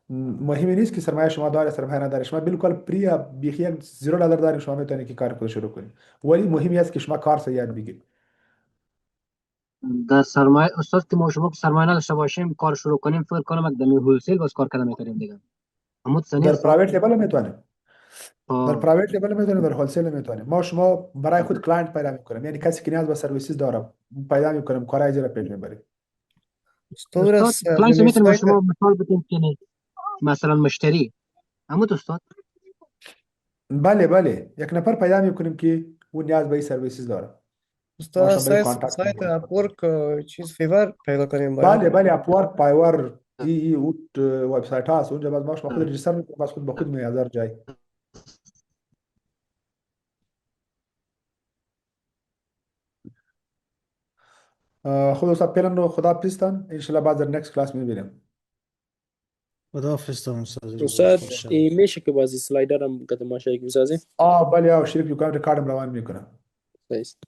مهمی نیست که سرمایه شما داره سرمایه نداره، شما بالکل پری بیخی یک 0 دلار دارید، شما میتونید که کار خود شروع کنید، ولی مهمی است که شما کار صحیحات بگیرید. در سرمایه استاد که ما شما که سرمایه نداشته باشیم کار شروع کنیم، فکر کنم یک دمی هولسیل بس کار کردن میتونیم دیگه. همون سنی در است. پرایوت لیبل میتونید، در آه. پرایوت لیبل میتونید، در هولسیل میتونید. ما شما برای خود کلاینت پیدا میکنیم، یعنی کسی که نیاز به سرویسز داره پیدا میکنیم، کارهای اجرا پیش میبریم. استاد استاد از کلاینت همین میتونیم سایت شما مثال بتیم که مثلا مشتری همون استاد. بله بله، یک نفر پیدا میکنیم که اون نیاز به این سرویسز داره. استاد ما شامل سایت کانتکت سایت نمبر. اپورک چیز فیور پیدا کنیم باید. بله اپورک پایور ای اوت وبسایت هست اونجا باز ما شما خود رجیستر میکنیم باز خود به خود میاد جای. خود استاد پیلن رو خدا پیستن ان شاء الله بعد در نکست کلاس میبینیم. خداحافظ تا استاد روز استاد خوش شد. میشه که بازی سلایدر هم قدم ماشایی که بسازیم؟ بله شریف یو کام ریکارد روان میکنم. سایست.